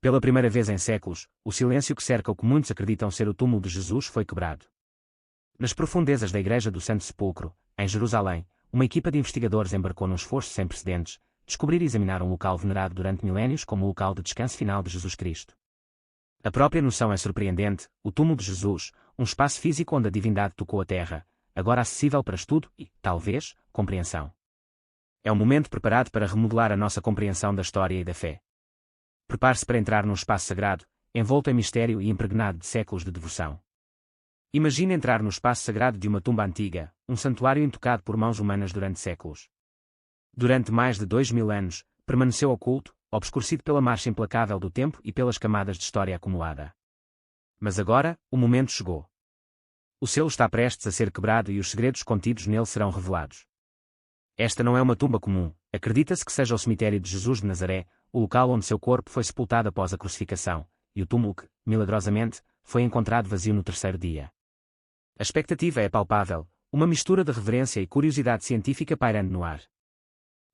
Pela primeira vez em séculos, o silêncio que cerca o que muitos acreditam ser o túmulo de Jesus foi quebrado. Nas profundezas da Igreja do Santo Sepulcro, em Jerusalém, uma equipa de investigadores embarcou num esforço sem precedentes, descobrir e examinar um local venerado durante milénios como o local de descanso final de Jesus Cristo. A própria noção é surpreendente: o túmulo de Jesus, um espaço físico onde a divindade tocou a terra, agora acessível para estudo e, talvez, compreensão. É um momento preparado para remodelar a nossa compreensão da história e da fé. Prepare-se para entrar num espaço sagrado, envolto em mistério e impregnado de séculos de devoção. Imagine entrar no espaço sagrado de uma tumba antiga, um santuário intocado por mãos humanas durante séculos. Durante mais de 2000 anos, permaneceu oculto, obscurecido pela marcha implacável do tempo e pelas camadas de história acumulada. Mas agora, o momento chegou. O selo está prestes a ser quebrado e os segredos contidos nele serão revelados. Esta não é uma tumba comum, acredita-se que seja o cemitério de Jesus de Nazaré, o local onde seu corpo foi sepultado após a crucificação, e o túmulo que, milagrosamente, foi encontrado vazio no terceiro dia. A expectativa é palpável, uma mistura de reverência e curiosidade científica pairando no ar.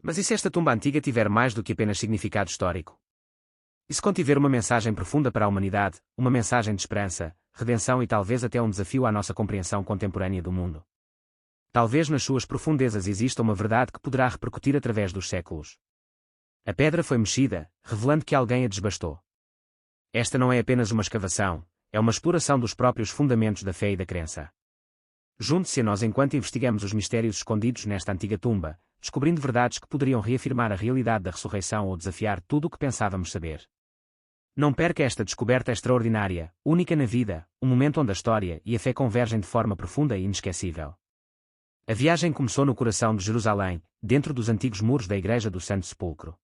Mas e se esta tumba antiga tiver mais do que apenas significado histórico? E se contiver uma mensagem profunda para a humanidade, uma mensagem de esperança, redenção e talvez até um desafio à nossa compreensão contemporânea do mundo? Talvez nas suas profundezas exista uma verdade que poderá repercutir através dos séculos. A pedra foi mexida, revelando que alguém a desbastou. Esta não é apenas uma escavação, é uma exploração dos próprios fundamentos da fé e da crença. Junte-se a nós enquanto investigamos os mistérios escondidos nesta antiga tumba, descobrindo verdades que poderiam reafirmar a realidade da ressurreição ou desafiar tudo o que pensávamos saber. Não perca esta descoberta extraordinária, única na vida, um momento onde a história e a fé convergem de forma profunda e inesquecível. A viagem começou no coração de Jerusalém, dentro dos antigos muros da Igreja do Santo Sepulcro.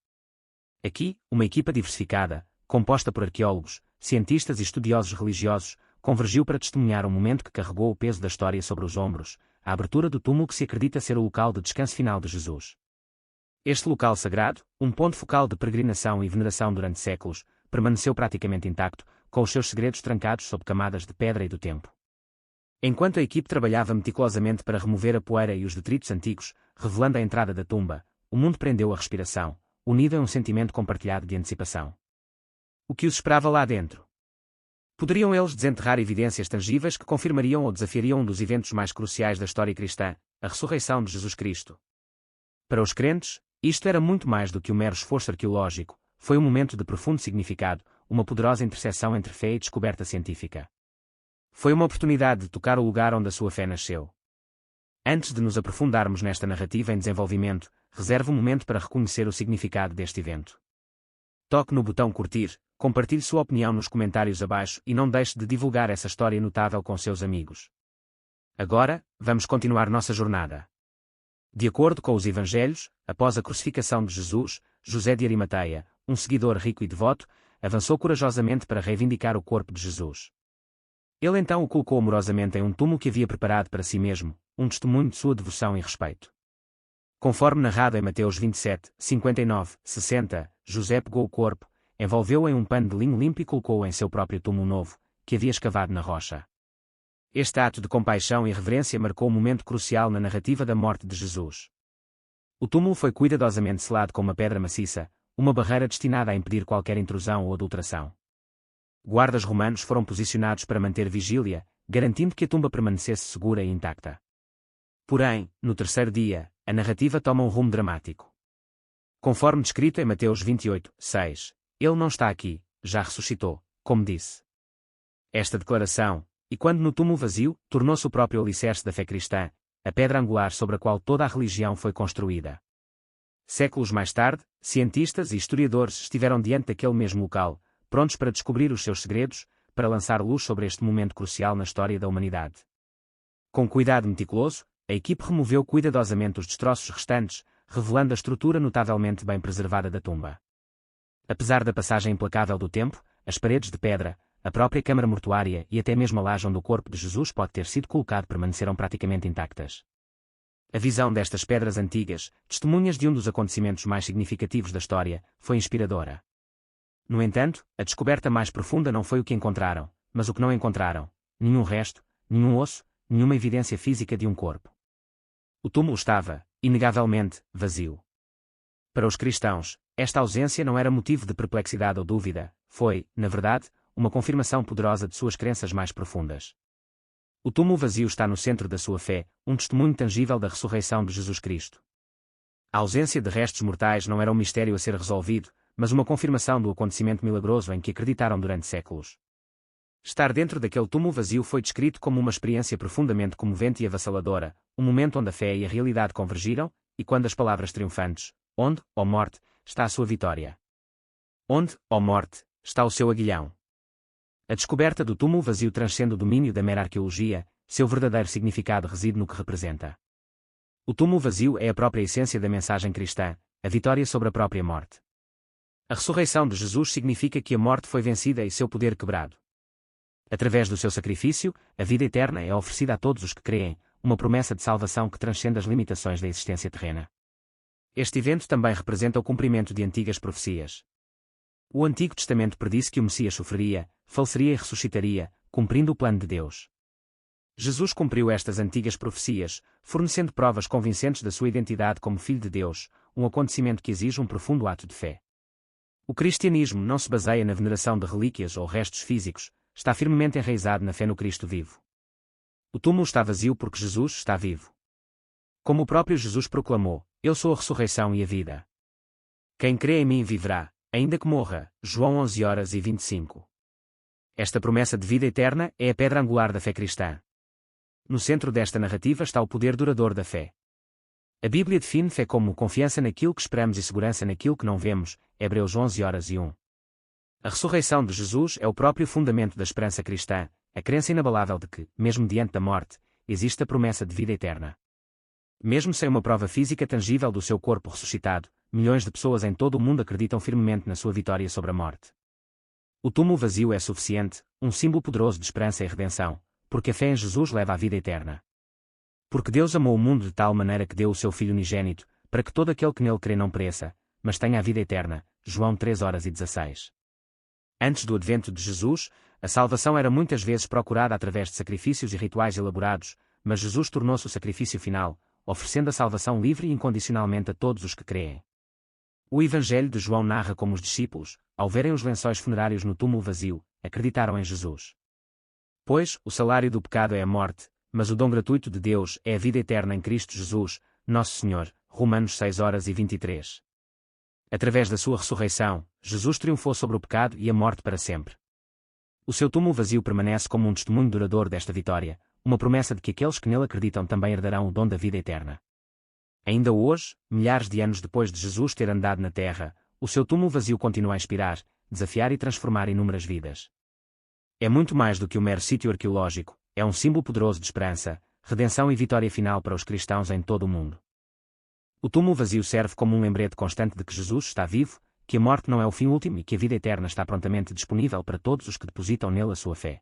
Aqui, uma equipa diversificada, composta por arqueólogos, cientistas e estudiosos religiosos, convergiu para testemunhar um momento que carregou o peso da história sobre os ombros, a abertura do túmulo que se acredita ser o local de descanso final de Jesus. Este local sagrado, um ponto focal de peregrinação e veneração durante séculos, permaneceu praticamente intacto, com os seus segredos trancados sob camadas de pedra e do tempo. Enquanto a equipe trabalhava meticulosamente para remover a poeira e os detritos antigos, revelando a entrada da tumba, o mundo prendeu a respiração, unido a um sentimento compartilhado de antecipação. O que os esperava lá dentro? Poderiam eles desenterrar evidências tangíveis que confirmariam ou desafiariam um dos eventos mais cruciais da história cristã, a ressurreição de Jesus Cristo? Para os crentes, isto era muito mais do que um mero esforço arqueológico, foi um momento de profundo significado, uma poderosa interseção entre fé e descoberta científica. Foi uma oportunidade de tocar o lugar onde a sua fé nasceu. Antes de nos aprofundarmos nesta narrativa em desenvolvimento, reserve um momento para reconhecer o significado deste evento. Toque no botão curtir, compartilhe sua opinião nos comentários abaixo e não deixe de divulgar essa história notável com seus amigos. Agora, vamos continuar nossa jornada. De acordo com os Evangelhos, após a crucificação de Jesus, José de Arimateia, um seguidor rico e devoto, avançou corajosamente para reivindicar o corpo de Jesus. Ele então o colocou amorosamente em um túmulo que havia preparado para si mesmo, um testemunho de sua devoção e respeito. Conforme narrado em Mateus 27, 59, 60, José pegou o corpo, envolveu-o em um pano de linho limpo e colocou-o em seu próprio túmulo novo, que havia escavado na rocha. Este ato de compaixão e reverência marcou um momento crucial na narrativa da morte de Jesus. O túmulo foi cuidadosamente selado com uma pedra maciça, uma barreira destinada a impedir qualquer intrusão ou adulteração. Guardas romanos foram posicionados para manter vigília, garantindo que a tumba permanecesse segura e intacta. Porém, no terceiro dia, a narrativa toma um rumo dramático. Conforme descrito em Mateus 28, 6, ele não está aqui, já ressuscitou, como disse. Esta declaração, e quando no túmulo vazio, tornou-se o próprio alicerce da fé cristã, a pedra angular sobre a qual toda a religião foi construída. Séculos mais tarde, cientistas e historiadores estiveram diante daquele mesmo local, prontos para descobrir os seus segredos, para lançar luz sobre este momento crucial na história da humanidade. Com cuidado meticuloso, a equipe removeu cuidadosamente os destroços restantes, revelando a estrutura notavelmente bem preservada da tumba. Apesar da passagem implacável do tempo, as paredes de pedra, a própria câmara mortuária e até mesmo a laje onde o corpo de Jesus pode ter sido colocado permaneceram praticamente intactas. A visão destas pedras antigas, testemunhas de um dos acontecimentos mais significativos da história, foi inspiradora. No entanto, a descoberta mais profunda não foi o que encontraram, mas o que não encontraram: nenhum resto, nenhum osso, nenhuma evidência física de um corpo. O túmulo estava, inegavelmente, vazio. Para os cristãos, Esta ausência não era motivo de perplexidade ou dúvida, foi, na verdade, uma confirmação poderosa de suas crenças mais profundas. O túmulo vazio está no centro da sua fé, um testemunho tangível da ressurreição de Jesus Cristo. A ausência de restos mortais não era um mistério a ser resolvido, mas uma confirmação do acontecimento milagroso em que acreditaram durante séculos. Estar dentro daquele túmulo vazio foi descrito como uma experiência profundamente comovente e avassaladora, um momento onde a fé e a realidade convergiram, e quando as palavras triunfantes, onde, ó morte, está a sua vitória? Onde, ó morte, está o seu aguilhão? A descoberta do túmulo vazio transcende o domínio da mera arqueologia, seu verdadeiro significado reside no que representa. O túmulo vazio é a própria essência da mensagem cristã, a vitória sobre a própria morte. A ressurreição de Jesus significa que a morte foi vencida e seu poder quebrado. Através do seu sacrifício, a vida eterna é oferecida a todos os que creem, uma promessa de salvação que transcende as limitações da existência terrena. Este evento também representa o cumprimento de antigas profecias. O Antigo Testamento predisse que o Messias sofreria, faleceria e ressuscitaria, cumprindo o plano de Deus. Jesus cumpriu estas antigas profecias, fornecendo provas convincentes da sua identidade como Filho de Deus, um acontecimento que exige um profundo ato de fé. O cristianismo não se baseia na veneração de relíquias ou restos físicos, está firmemente enraizado na fé no Cristo vivo. O túmulo está vazio porque Jesus está vivo. Como o próprio Jesus proclamou, eu sou a ressurreição e a vida. Quem crê em mim viverá, ainda que morra. João 11h25. Esta promessa de vida eterna é a pedra angular da fé cristã. No centro desta narrativa está o poder duradouro da fé. A Bíblia define fé como confiança naquilo que esperamos e segurança naquilo que não vemos, Hebreus 11h01. A ressurreição de Jesus é o próprio fundamento da esperança cristã, a crença inabalável de que, mesmo diante da morte, existe a promessa de vida eterna. Mesmo sem uma prova física tangível do seu corpo ressuscitado, milhões de pessoas em todo o mundo acreditam firmemente na sua vitória sobre a morte. O túmulo vazio é suficiente, um símbolo poderoso de esperança e redenção, porque a fé em Jesus leva à vida eterna. Porque Deus amou o mundo de tal maneira que deu o seu Filho unigênito, para que todo aquele que nele crê não pereça, mas tenha a vida eterna. João 3h16. Antes do advento de Jesus, a salvação era muitas vezes procurada através de sacrifícios e rituais elaborados, mas Jesus tornou-se o sacrifício final, oferecendo a salvação livre e incondicionalmente a todos os que creem. O Evangelho de João narra como os discípulos, ao verem os lençóis funerários no túmulo vazio, acreditaram em Jesus. Pois, o salário do pecado é a morte, mas o dom gratuito de Deus é a vida eterna em Cristo Jesus, nosso Senhor. Romanos 6h23. Através da sua ressurreição, Jesus triunfou sobre o pecado e a morte para sempre. O seu túmulo vazio permanece como um testemunho duradouro desta vitória, uma promessa de que aqueles que nele acreditam também herdarão o dom da vida eterna. Ainda hoje, milhares de anos depois de Jesus ter andado na Terra, o seu túmulo vazio continua a inspirar, desafiar e transformar inúmeras vidas. É muito mais do que um mero sítio arqueológico, é um símbolo poderoso de esperança, redenção e vitória final para os cristãos em todo o mundo. O túmulo vazio serve como um lembrete constante de que Jesus está vivo, que a morte não é o fim último e que a vida eterna está prontamente disponível para todos os que depositam nele a sua fé.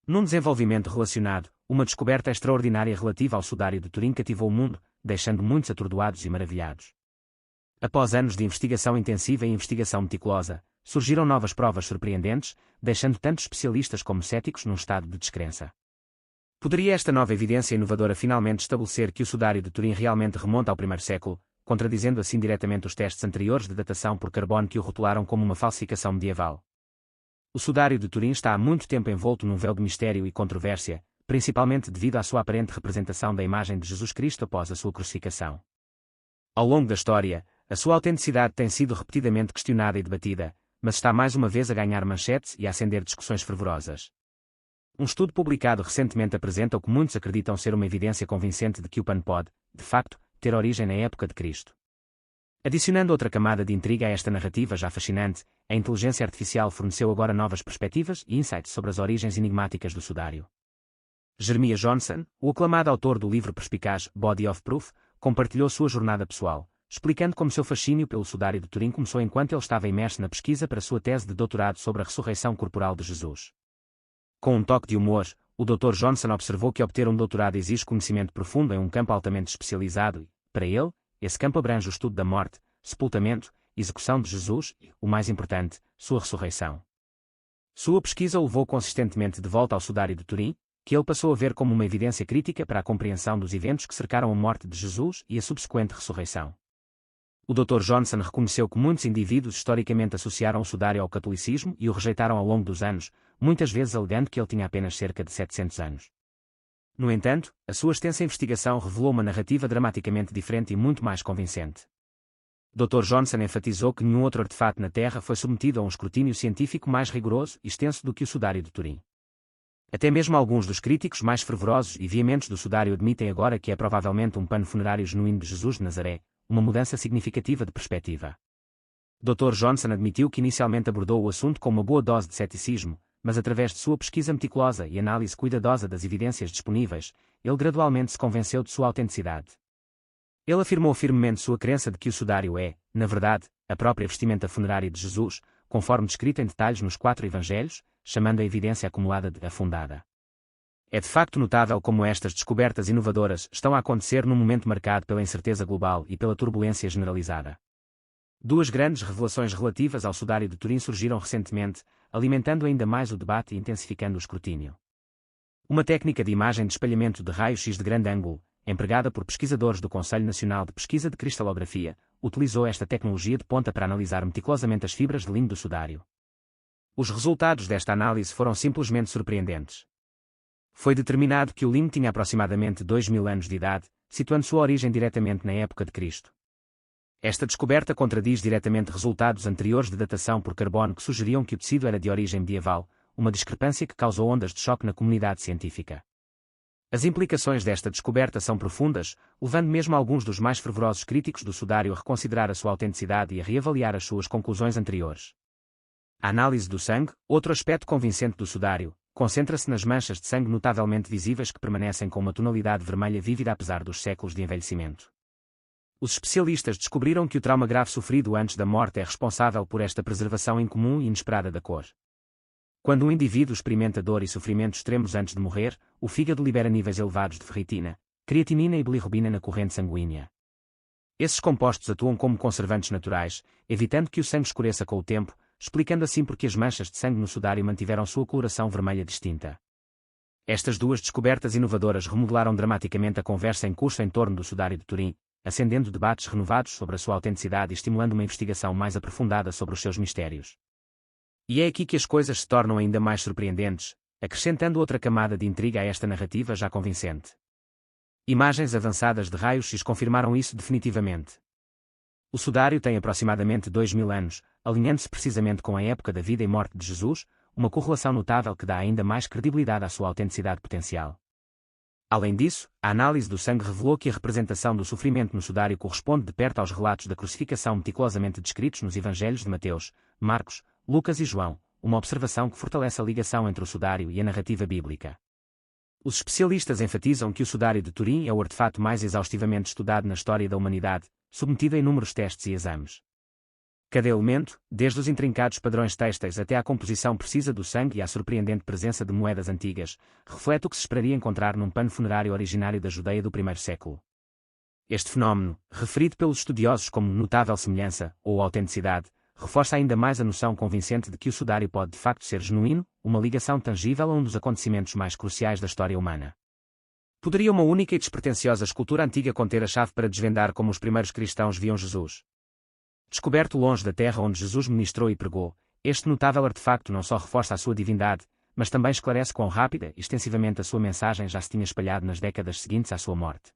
Num desenvolvimento relacionado, uma descoberta extraordinária relativa ao sudário de Turim cativou o mundo, deixando muitos atordoados e maravilhados. Após anos de investigação intensiva e investigação meticulosa, surgiram novas provas surpreendentes, deixando tanto especialistas como céticos num estado de descrença. Poderia esta nova evidência inovadora finalmente estabelecer que o sudário de Turim realmente remonta ao primeiro século, contradizendo assim diretamente os testes anteriores de datação por carbono que o rotularam como uma falsificação medieval? O sudário de Turim está há muito tempo envolto num véu de mistério e controvérsia, principalmente devido à sua aparente representação da imagem de Jesus Cristo após a sua crucificação. Ao longo da história, a sua autenticidade tem sido repetidamente questionada e debatida, mas está mais uma vez a ganhar manchetes e a acender discussões fervorosas. Um estudo publicado recentemente apresenta o que muitos acreditam ser uma evidência convincente de que o pano pode, de facto, ter origem na época de Cristo. Adicionando outra camada de intriga a esta narrativa já fascinante, a inteligência artificial forneceu agora novas perspectivas e insights sobre as origens enigmáticas do sudário. Jeremiah Johnson, o aclamado autor do livro perspicaz Body of Proof, compartilhou sua jornada pessoal, explicando como seu fascínio pelo sudário de Turim começou enquanto ele estava imerso na pesquisa para sua tese de doutorado sobre a ressurreição corporal de Jesus. Com um toque de humor, o Dr. Johnson observou que obter um doutorado exige conhecimento profundo em um campo altamente especializado e, para ele, esse campo abrange o estudo da morte, sepultamento, execução de Jesus e, o mais importante, sua ressurreição. Sua pesquisa o levou consistentemente de volta ao sudário de Turim, que ele passou a ver como uma evidência crítica para a compreensão dos eventos que cercaram a morte de Jesus e a subsequente ressurreição. O Dr. Johnson reconheceu que muitos indivíduos historicamente associaram o sudário ao catolicismo e o rejeitaram ao longo dos anos, muitas vezes alegando que ele tinha apenas cerca de 700 anos. No entanto, a sua extensa investigação revelou uma narrativa dramaticamente diferente e muito mais convincente. Dr. Johnson enfatizou que nenhum outro artefato na Terra foi submetido a um escrutínio científico mais rigoroso e extenso do que o sudário de Turim. Até mesmo alguns dos críticos mais fervorosos e veementes do sudário admitem agora que é provavelmente um pano funerário genuíno de Jesus de Nazaré, uma mudança significativa de perspectiva. Dr. Johnson admitiu que inicialmente abordou o assunto com uma boa dose de ceticismo, mas através de sua pesquisa meticulosa e análise cuidadosa das evidências disponíveis, ele gradualmente se convenceu de sua autenticidade. Ele afirmou firmemente sua crença de que o sudário é, na verdade, a própria vestimenta funerária de Jesus, conforme descrito em detalhes nos 4 evangelhos, chamando a evidência acumulada de afundada. É de facto notável como estas descobertas inovadoras estão a acontecer num momento marcado pela incerteza global e pela turbulência generalizada. 2 grandes revelações relativas ao sudário de Turim surgiram recentemente, alimentando ainda mais o debate e intensificando o escrutínio. Uma técnica de imagem de espalhamento de raio-x de grande ângulo, empregada por pesquisadores do Conselho Nacional de Pesquisa de Cristalografia, utilizou esta tecnologia de ponta para analisar meticulosamente as fibras de linho do sudário. Os resultados desta análise foram simplesmente surpreendentes. Foi determinado que o linho tinha aproximadamente 2000 anos de idade, situando sua origem diretamente na época de Cristo. Esta descoberta contradiz diretamente resultados anteriores de datação por carbono que sugeriam que o tecido era de origem medieval, uma discrepância que causou ondas de choque na comunidade científica. As implicações desta descoberta são profundas, levando mesmo alguns dos mais fervorosos críticos do sudário a reconsiderar a sua autenticidade e a reavaliar as suas conclusões anteriores. A análise do sangue, outro aspecto convincente do sudário, concentra-se nas manchas de sangue notavelmente visíveis que permanecem com uma tonalidade vermelha vívida apesar dos séculos de envelhecimento. Os especialistas descobriram que o trauma grave sofrido antes da morte é responsável por esta preservação incomum e inesperada da cor. Quando um indivíduo experimenta dor e sofrimento extremos antes de morrer, o fígado libera níveis elevados de ferritina, creatinina e bilirrubina na corrente sanguínea. Esses compostos atuam como conservantes naturais, evitando que o sangue escureça com o tempo, explicando assim porque as manchas de sangue no sudário mantiveram sua coloração vermelha distinta. Estas 2 descobertas inovadoras remodelaram dramaticamente a conversa em curso em torno do sudário de Turim, acendendo debates renovados sobre a sua autenticidade e estimulando uma investigação mais aprofundada sobre os seus mistérios. E é aqui que as coisas se tornam ainda mais surpreendentes, acrescentando outra camada de intriga a esta narrativa já convincente. Imagens avançadas de raios-x confirmaram isso definitivamente. O sudário tem aproximadamente 2000 anos, alinhando-se precisamente com a época da vida e morte de Jesus, uma correlação notável que dá ainda mais credibilidade à sua autenticidade potencial. Além disso, a análise do sangue revelou que a representação do sofrimento no sudário corresponde de perto aos relatos da crucificação meticulosamente descritos nos evangelhos de Mateus, Marcos, Lucas e João, uma observação que fortalece a ligação entre o sudário e a narrativa bíblica. Os especialistas enfatizam que o sudário de Turim é o artefato mais exaustivamente estudado na história da humanidade, submetido a inúmeros testes e exames. Cada elemento, desde os intrincados padrões têxteis até à composição precisa do sangue e à surpreendente presença de moedas antigas, reflete o que se esperaria encontrar num pano funerário originário da Judeia do primeiro século. Este fenómeno, referido pelos estudiosos como notável semelhança ou autenticidade, reforça ainda mais a noção convincente de que o sudário pode de facto ser genuíno, uma ligação tangível a um dos acontecimentos mais cruciais da história humana. Poderia uma única e despretensiosa escultura antiga conter a chave para desvendar como os primeiros cristãos viam Jesus? Descoberto longe da terra onde Jesus ministrou e pregou, este notável artefacto não só reforça a sua divindade, mas também esclarece quão rápida e extensivamente a sua mensagem já se tinha espalhado nas décadas seguintes à sua morte.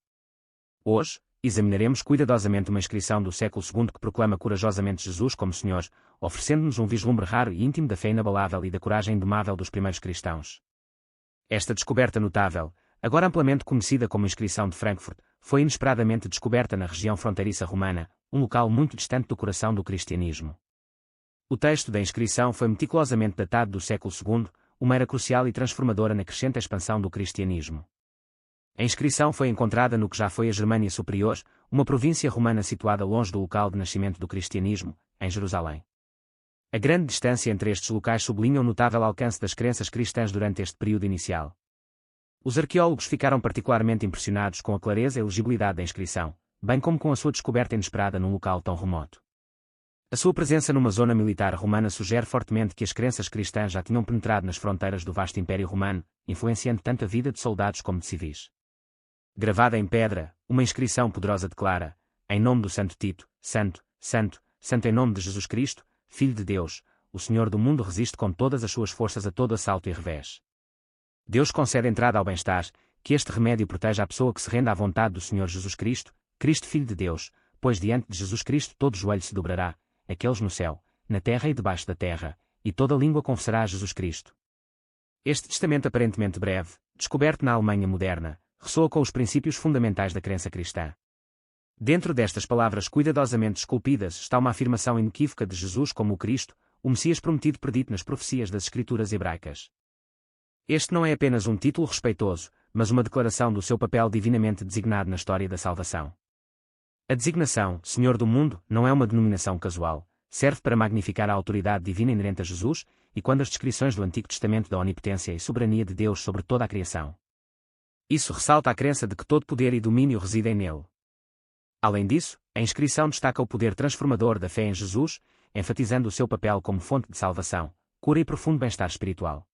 Hoje, examinaremos cuidadosamente uma inscrição do século II que proclama corajosamente Jesus como Senhor, oferecendo-nos um vislumbre raro e íntimo da fé inabalável e da coragem indomável dos primeiros cristãos. Esta descoberta notável, agora amplamente conhecida como inscrição de Frankfurt, foi inesperadamente descoberta na região fronteiriça romana, um local muito distante do coração do cristianismo. O texto da inscrição foi meticulosamente datado do século II, uma era crucial e transformadora na crescente expansão do cristianismo. A inscrição foi encontrada no que já foi a Germânia Superior, uma província romana situada longe do local de nascimento do cristianismo, em Jerusalém. A grande distância entre estes locais sublinha o notável alcance das crenças cristãs durante este período inicial. Os arqueólogos ficaram particularmente impressionados com a clareza e legibilidade da inscrição, bem como com a sua descoberta inesperada num local tão remoto. A sua presença numa zona militar romana sugere fortemente que as crenças cristãs já tinham penetrado nas fronteiras do vasto Império Romano, influenciando tanto a vida de soldados como de civis. Gravada em pedra, uma inscrição poderosa declara: em nome do Santo Tito, Santo, Santo, Santo em nome de Jesus Cristo, Filho de Deus, o Senhor do mundo resiste com todas as suas forças a todo assalto e revés. Deus concede entrada ao bem-estar, que este remédio proteja a pessoa que se rende à vontade do Senhor Jesus Cristo, Cristo Filho de Deus, pois diante de Jesus Cristo todo joelho se dobrará, aqueles no céu, na terra e debaixo da terra, e toda língua confessará a Jesus Cristo. Este testamento aparentemente breve, descoberto na Alemanha moderna, ressoa com os princípios fundamentais da crença cristã. Dentro destas palavras cuidadosamente esculpidas está uma afirmação inequívoca de Jesus como o Cristo, o Messias prometido predito nas profecias das Escrituras hebraicas. Este não é apenas um título respeitoso, mas uma declaração do seu papel divinamente designado na história da salvação. A designação, Senhor do mundo, não é uma denominação casual, serve para magnificar a autoridade divina inerente a Jesus, e quando as descrições do Antigo Testamento da onipotência e soberania de Deus sobre toda a criação. Isso ressalta a crença de que todo poder e domínio residem nele. Além disso, a inscrição destaca o poder transformador da fé em Jesus, enfatizando o seu papel como fonte de salvação, cura e profundo bem-estar espiritual.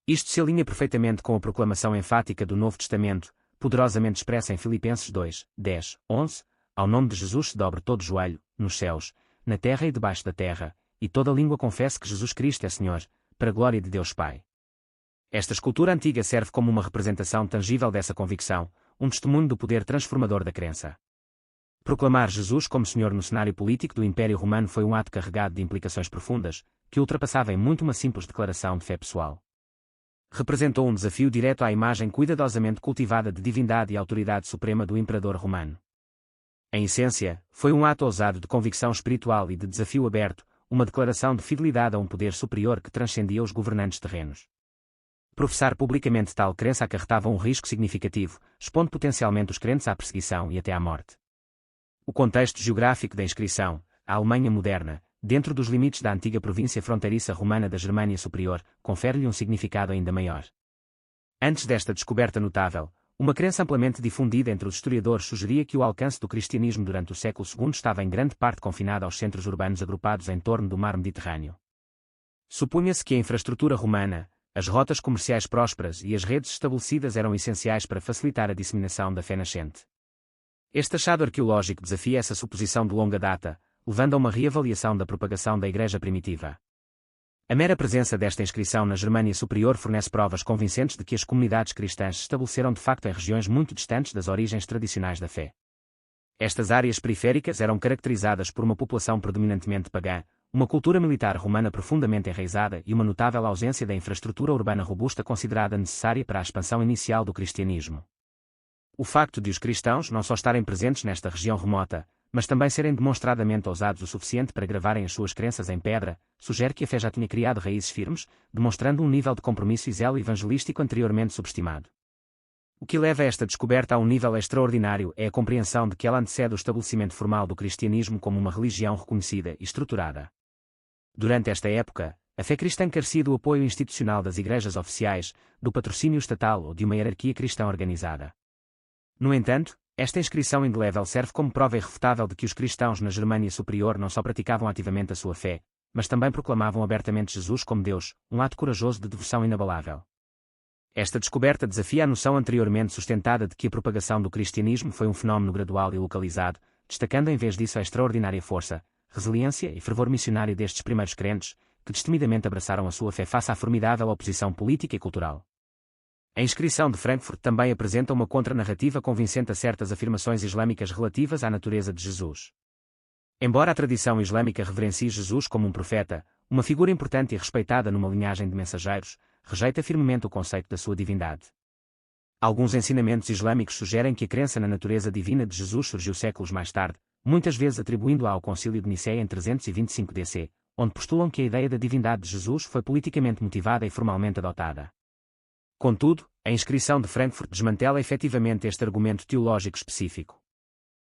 Isto se alinha perfeitamente com a proclamação enfática do Novo Testamento, poderosamente expressa em Filipenses 2, 10, 11, ao nome de Jesus se dobre todo joelho, nos céus, na terra e debaixo da terra, e toda língua confesse que Jesus Cristo é Senhor, para a glória de Deus Pai. Esta escultura antiga serve como uma representação tangível dessa convicção, um testemunho do poder transformador da crença. Proclamar Jesus como Senhor no cenário político do Império Romano foi um ato carregado de implicações profundas, que ultrapassava em muito uma simples declaração de fé pessoal. Representou um desafio direto à imagem cuidadosamente cultivada de divindade e autoridade suprema do imperador romano. Em essência, foi um ato ousado de convicção espiritual e de desafio aberto, uma declaração de fidelidade a um poder superior que transcendia os governantes terrenos. Professar publicamente tal crença acarretava um risco significativo, expondo potencialmente os crentes à perseguição e até à morte. O contexto geográfico da inscrição, a Alemanha moderna, dentro dos limites da antiga província fronteiriça romana da Germânia Superior, confere-lhe um significado ainda maior. Antes desta descoberta notável, uma crença amplamente difundida entre os historiadores sugeria que o alcance do cristianismo durante o século II estava em grande parte confinado aos centros urbanos agrupados em torno do mar Mediterrâneo. Supunha-se que a infraestrutura romana, as rotas comerciais prósperas e as redes estabelecidas eram essenciais para facilitar a disseminação da fé nascente. Este achado arqueológico desafia essa suposição de longa data, levando a uma reavaliação da propagação da Igreja primitiva. A mera presença desta inscrição na Germânia Superior fornece provas convincentes de que as comunidades cristãs se estabeleceram de facto em regiões muito distantes das origens tradicionais da fé. Estas áreas periféricas eram caracterizadas por uma população predominantemente pagã, uma cultura militar romana profundamente enraizada e uma notável ausência da infraestrutura urbana robusta considerada necessária para a expansão inicial do cristianismo. O facto de os cristãos não só estarem presentes nesta região remota, mas também serem demonstradamente ousados o suficiente para gravarem as suas crenças em pedra, sugere que a fé já tinha criado raízes firmes, demonstrando um nível de compromisso e zelo evangelístico anteriormente subestimado. O que leva a esta descoberta a um nível extraordinário é a compreensão de que ela antecede o estabelecimento formal do cristianismo como uma religião reconhecida e estruturada. Durante esta época, a fé cristã carecia do apoio institucional das igrejas oficiais, do patrocínio estatal ou de uma hierarquia cristã organizada. No entanto, esta inscrição indelével serve como prova irrefutável de que os cristãos na Germânia Superior não só praticavam ativamente a sua fé, mas também proclamavam abertamente Jesus como Deus, um ato corajoso de devoção inabalável. Esta descoberta desafia a noção anteriormente sustentada de que a propagação do cristianismo foi um fenómeno gradual e localizado, destacando em vez disso a extraordinária força, resiliência e fervor missionário destes primeiros crentes, que destemidamente abraçaram a sua fé face à formidável oposição política e cultural. A inscrição de Frankfurt também apresenta uma contranarrativa convincente a certas afirmações islâmicas relativas à natureza de Jesus. Embora a tradição islâmica reverencie Jesus como um profeta, uma figura importante e respeitada numa linhagem de mensageiros, rejeita firmemente o conceito da sua divindade. Alguns ensinamentos islâmicos sugerem que a crença na natureza divina de Jesus surgiu séculos mais tarde, muitas vezes atribuindo-a ao Concílio de Nicéia em 325 DC, onde postulam que a ideia da divindade de Jesus foi politicamente motivada e formalmente adotada. Contudo, a inscrição de Frankfurt desmantela efetivamente este argumento teológico específico.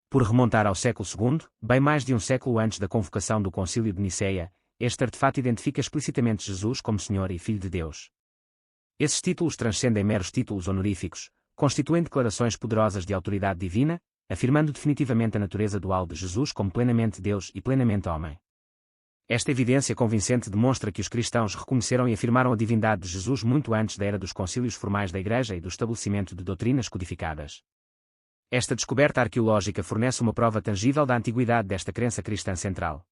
Por remontar ao século II, bem mais de um século antes da convocação do Concílio de Nicéia, este artefato identifica explicitamente Jesus como Senhor e Filho de Deus. Esses títulos transcendem meros títulos honoríficos, constituem declarações poderosas de autoridade divina, afirmando definitivamente a natureza dual de Jesus como plenamente Deus e plenamente homem. Esta evidência convincente demonstra que os cristãos reconheceram e afirmaram a divindade de Jesus muito antes da era dos concílios formais da Igreja e do estabelecimento de doutrinas codificadas. Esta descoberta arqueológica fornece uma prova tangível da antiguidade desta crença cristã central.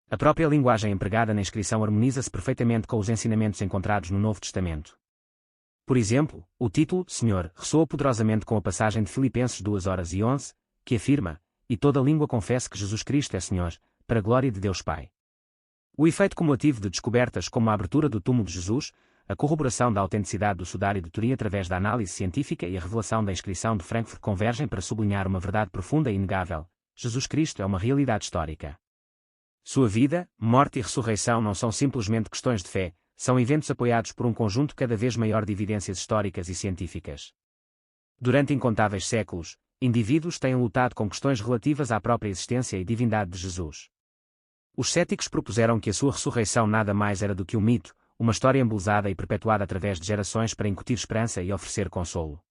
A própria linguagem empregada na inscrição harmoniza-se perfeitamente com os ensinamentos encontrados no Novo Testamento. Por exemplo, o título Senhor ressoa poderosamente com a passagem de Filipenses 2:11, que afirma: "E toda língua confesse que Jesus Cristo é Senhor, para a glória de Deus Pai." O efeito cumulativo de descobertas como a abertura do túmulo de Jesus, a corroboração da autenticidade do sudário de Turim através da análise científica e a revelação da inscrição de Frankfurt convergem para sublinhar uma verdade profunda e inegável: Jesus Cristo é uma realidade histórica. Sua vida, morte e ressurreição não são simplesmente questões de fé, são eventos apoiados por um conjunto cada vez maior de evidências históricas e científicas. Durante incontáveis séculos, indivíduos têm lutado com questões relativas à própria existência e divindade de Jesus. Os céticos propuseram que a sua ressurreição nada mais era do que um mito, uma história embelezada e perpetuada através de gerações para incutir esperança e oferecer consolo.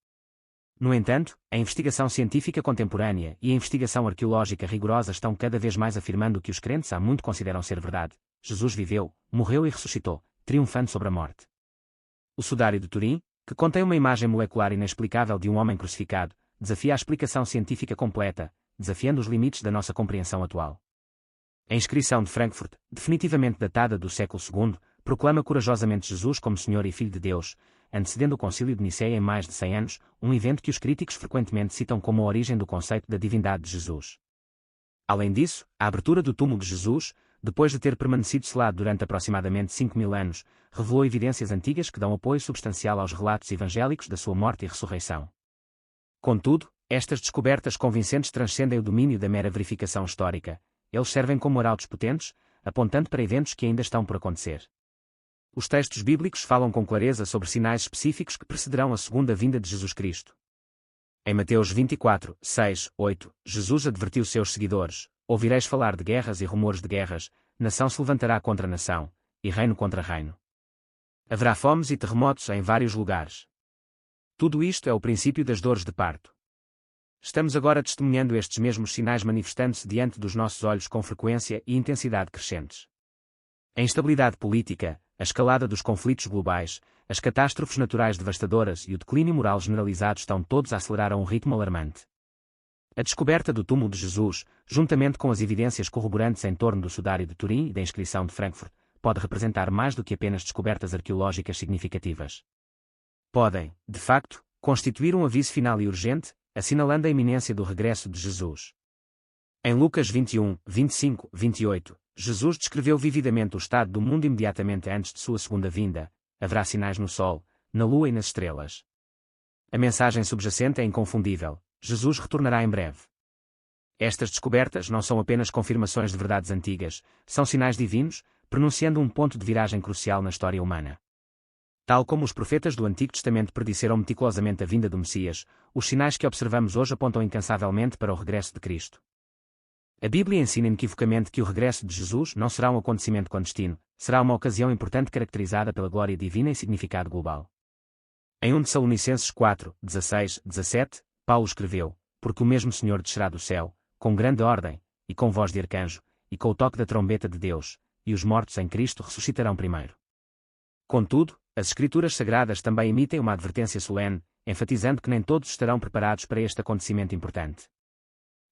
No entanto, a investigação científica contemporânea e a investigação arqueológica rigorosa estão cada vez mais afirmando o que os crentes há muito consideram ser verdade: Jesus viveu, morreu e ressuscitou, triunfando sobre a morte. O sudário de Turim, que contém uma imagem molecular inexplicável de um homem crucificado, desafia a explicação científica completa, desafiando os limites da nossa compreensão atual. A inscrição de Frankfurt, definitivamente datada do século II, proclama corajosamente Jesus como Senhor e Filho de Deus, antecedendo o Concílio de Nicéia em mais de 100 anos, um evento que os críticos frequentemente citam como a origem do conceito da divindade de Jesus. Além disso, a abertura do túmulo de Jesus, depois de ter permanecido selado durante aproximadamente 5.000 anos, revelou evidências antigas que dão apoio substancial aos relatos evangélicos da sua morte e ressurreição. Contudo, estas descobertas convincentes transcendem o domínio da mera verificação histórica. Eles servem como arautos potentes, apontando para eventos que ainda estão por acontecer. Os textos bíblicos falam com clareza sobre sinais específicos que precederão a segunda vinda de Jesus Cristo. Em Mateus 24, 6, 8, Jesus advertiu seus seguidores: "Ouvireis falar de guerras e rumores de guerras, nação se levantará contra nação, e reino contra reino. Haverá fomes e terremotos em vários lugares." Tudo isto é o princípio das dores de parto. Estamos agora testemunhando estes mesmos sinais manifestando-se diante dos nossos olhos com frequência e intensidade crescentes. A instabilidade política, a escalada dos conflitos globais, as catástrofes naturais devastadoras e o declínio moral generalizado estão todos a acelerar a um ritmo alarmante. A descoberta do túmulo de Jesus, juntamente com as evidências corroborantes em torno do sudário de Turim e da inscrição de Frankfurt, pode representar mais do que apenas descobertas arqueológicas significativas. Podem, de facto, constituir um aviso final e urgente, assinalando a iminência do regresso de Jesus. Em Lucas 21, 25, 28, Jesus descreveu vividamente o estado do mundo imediatamente antes de sua segunda vinda: haverá sinais no sol, na lua e nas estrelas. A mensagem subjacente é inconfundível: Jesus retornará em breve. Estas descobertas não são apenas confirmações de verdades antigas, são sinais divinos, pronunciando um ponto de viragem crucial na história humana. Tal como os profetas do Antigo Testamento predisseram meticulosamente a vinda do Messias, os sinais que observamos hoje apontam incansavelmente para o regresso de Cristo. A Bíblia ensina inequivocamente que o regresso de Jesus não será um acontecimento clandestino, será uma ocasião importante caracterizada pela glória divina e significado global. Em 1 Tessalonicenses 4, 16, 17, Paulo escreveu: "Porque o mesmo Senhor descerá do céu, com grande ordem, e com voz de arcanjo, e com o toque da trombeta de Deus, e os mortos em Cristo ressuscitarão primeiro." Contudo, as Escrituras Sagradas também emitem uma advertência solene, enfatizando que nem todos estarão preparados para este acontecimento importante.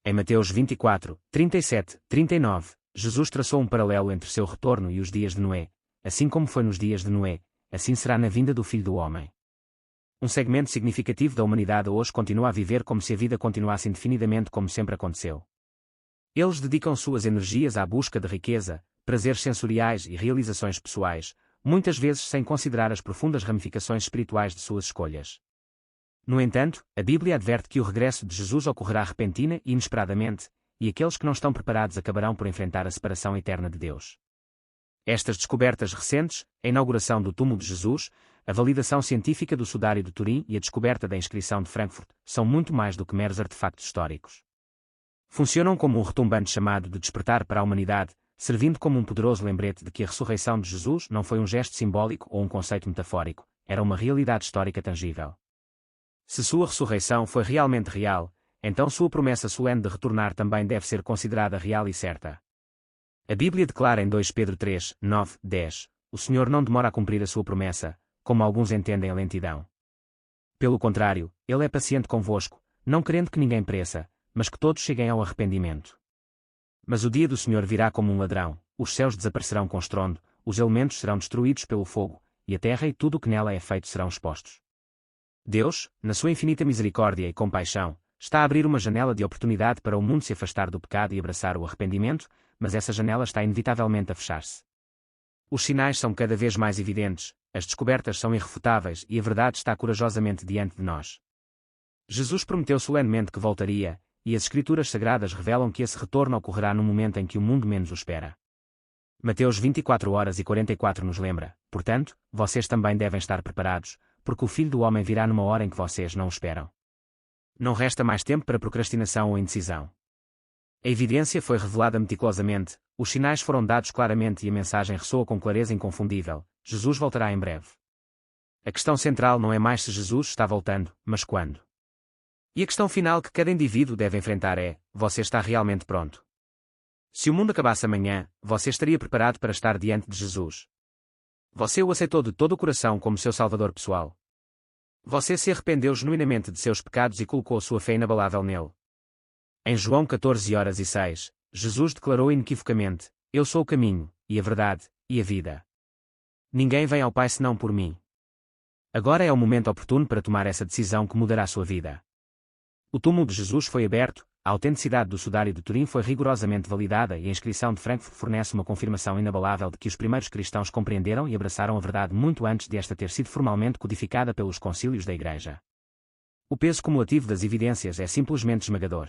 Em Mateus 24, 37, 39, Jesus traçou um paralelo entre seu retorno e os dias de Noé: "Assim como foi nos dias de Noé, assim será na vinda do Filho do Homem." Um segmento significativo da humanidade hoje continua a viver como se a vida continuasse indefinidamente como sempre aconteceu. Eles dedicam suas energias à busca de riqueza, prazeres sensoriais e realizações pessoais, muitas vezes sem considerar as profundas ramificações espirituais de suas escolhas. No entanto, a Bíblia adverte que o regresso de Jesus ocorrerá repentina e inesperadamente, e aqueles que não estão preparados acabarão por enfrentar a separação eterna de Deus. Estas descobertas recentes, a inauguração do túmulo de Jesus, a validação científica do sudário de Turim e a descoberta da inscrição de Frankfurt, são muito mais do que meros artefactos históricos. Funcionam como um retumbante chamado de despertar para a humanidade, servindo como um poderoso lembrete de que a ressurreição de Jesus não foi um gesto simbólico ou um conceito metafórico, era uma realidade histórica tangível. Se sua ressurreição foi realmente real, então sua promessa solene de retornar também deve ser considerada real e certa. A Bíblia declara em 2 Pedro 3, 9, 10, "O Senhor não demora a cumprir a sua promessa, como alguns entendem a lentidão. Pelo contrário, Ele é paciente convosco, não querendo que ninguém pereça, mas que todos cheguem ao arrependimento. Mas o dia do Senhor virá como um ladrão, os céus desaparecerão com estrondo, os elementos serão destruídos pelo fogo, e a terra e tudo o que nela é feito serão expostos. Deus, na sua infinita misericórdia e compaixão, está a abrir uma janela de oportunidade para o mundo se afastar do pecado e abraçar o arrependimento, mas essa janela está inevitavelmente a fechar-se. Os sinais são cada vez mais evidentes, as descobertas são irrefutáveis e a verdade está corajosamente diante de nós. Jesus prometeu solenemente que voltaria, e as Escrituras Sagradas revelam que esse retorno ocorrerá no momento em que o mundo menos o espera. Mateus 24h44 nos lembra, portanto, vocês também devem estar preparados, porque o Filho do Homem virá numa hora em que vocês não o esperam. Não resta mais tempo para procrastinação ou indecisão. A evidência foi revelada meticulosamente, os sinais foram dados claramente e a mensagem ressoa com clareza inconfundível: Jesus voltará em breve. A questão central não é mais se Jesus está voltando, mas quando. E a questão final que cada indivíduo deve enfrentar é: você está realmente pronto? Se o mundo acabasse amanhã, você estaria preparado para estar diante de Jesus? Você o aceitou de todo o coração como seu Salvador pessoal? Você se arrependeu genuinamente de seus pecados e colocou sua fé inabalável nele? Em João 14h06, Jesus declarou inequivocamente: Eu sou o caminho, e a verdade, e a vida. Ninguém vem ao Pai senão por mim. Agora é o momento oportuno para tomar essa decisão que mudará a sua vida. O túmulo de Jesus foi aberto, a autenticidade do sudário de Turim foi rigorosamente validada e a inscrição de Frankfurt fornece uma confirmação inabalável de que os primeiros cristãos compreenderam e abraçaram a verdade muito antes de esta ter sido formalmente codificada pelos concílios da Igreja. O peso cumulativo das evidências é simplesmente esmagador.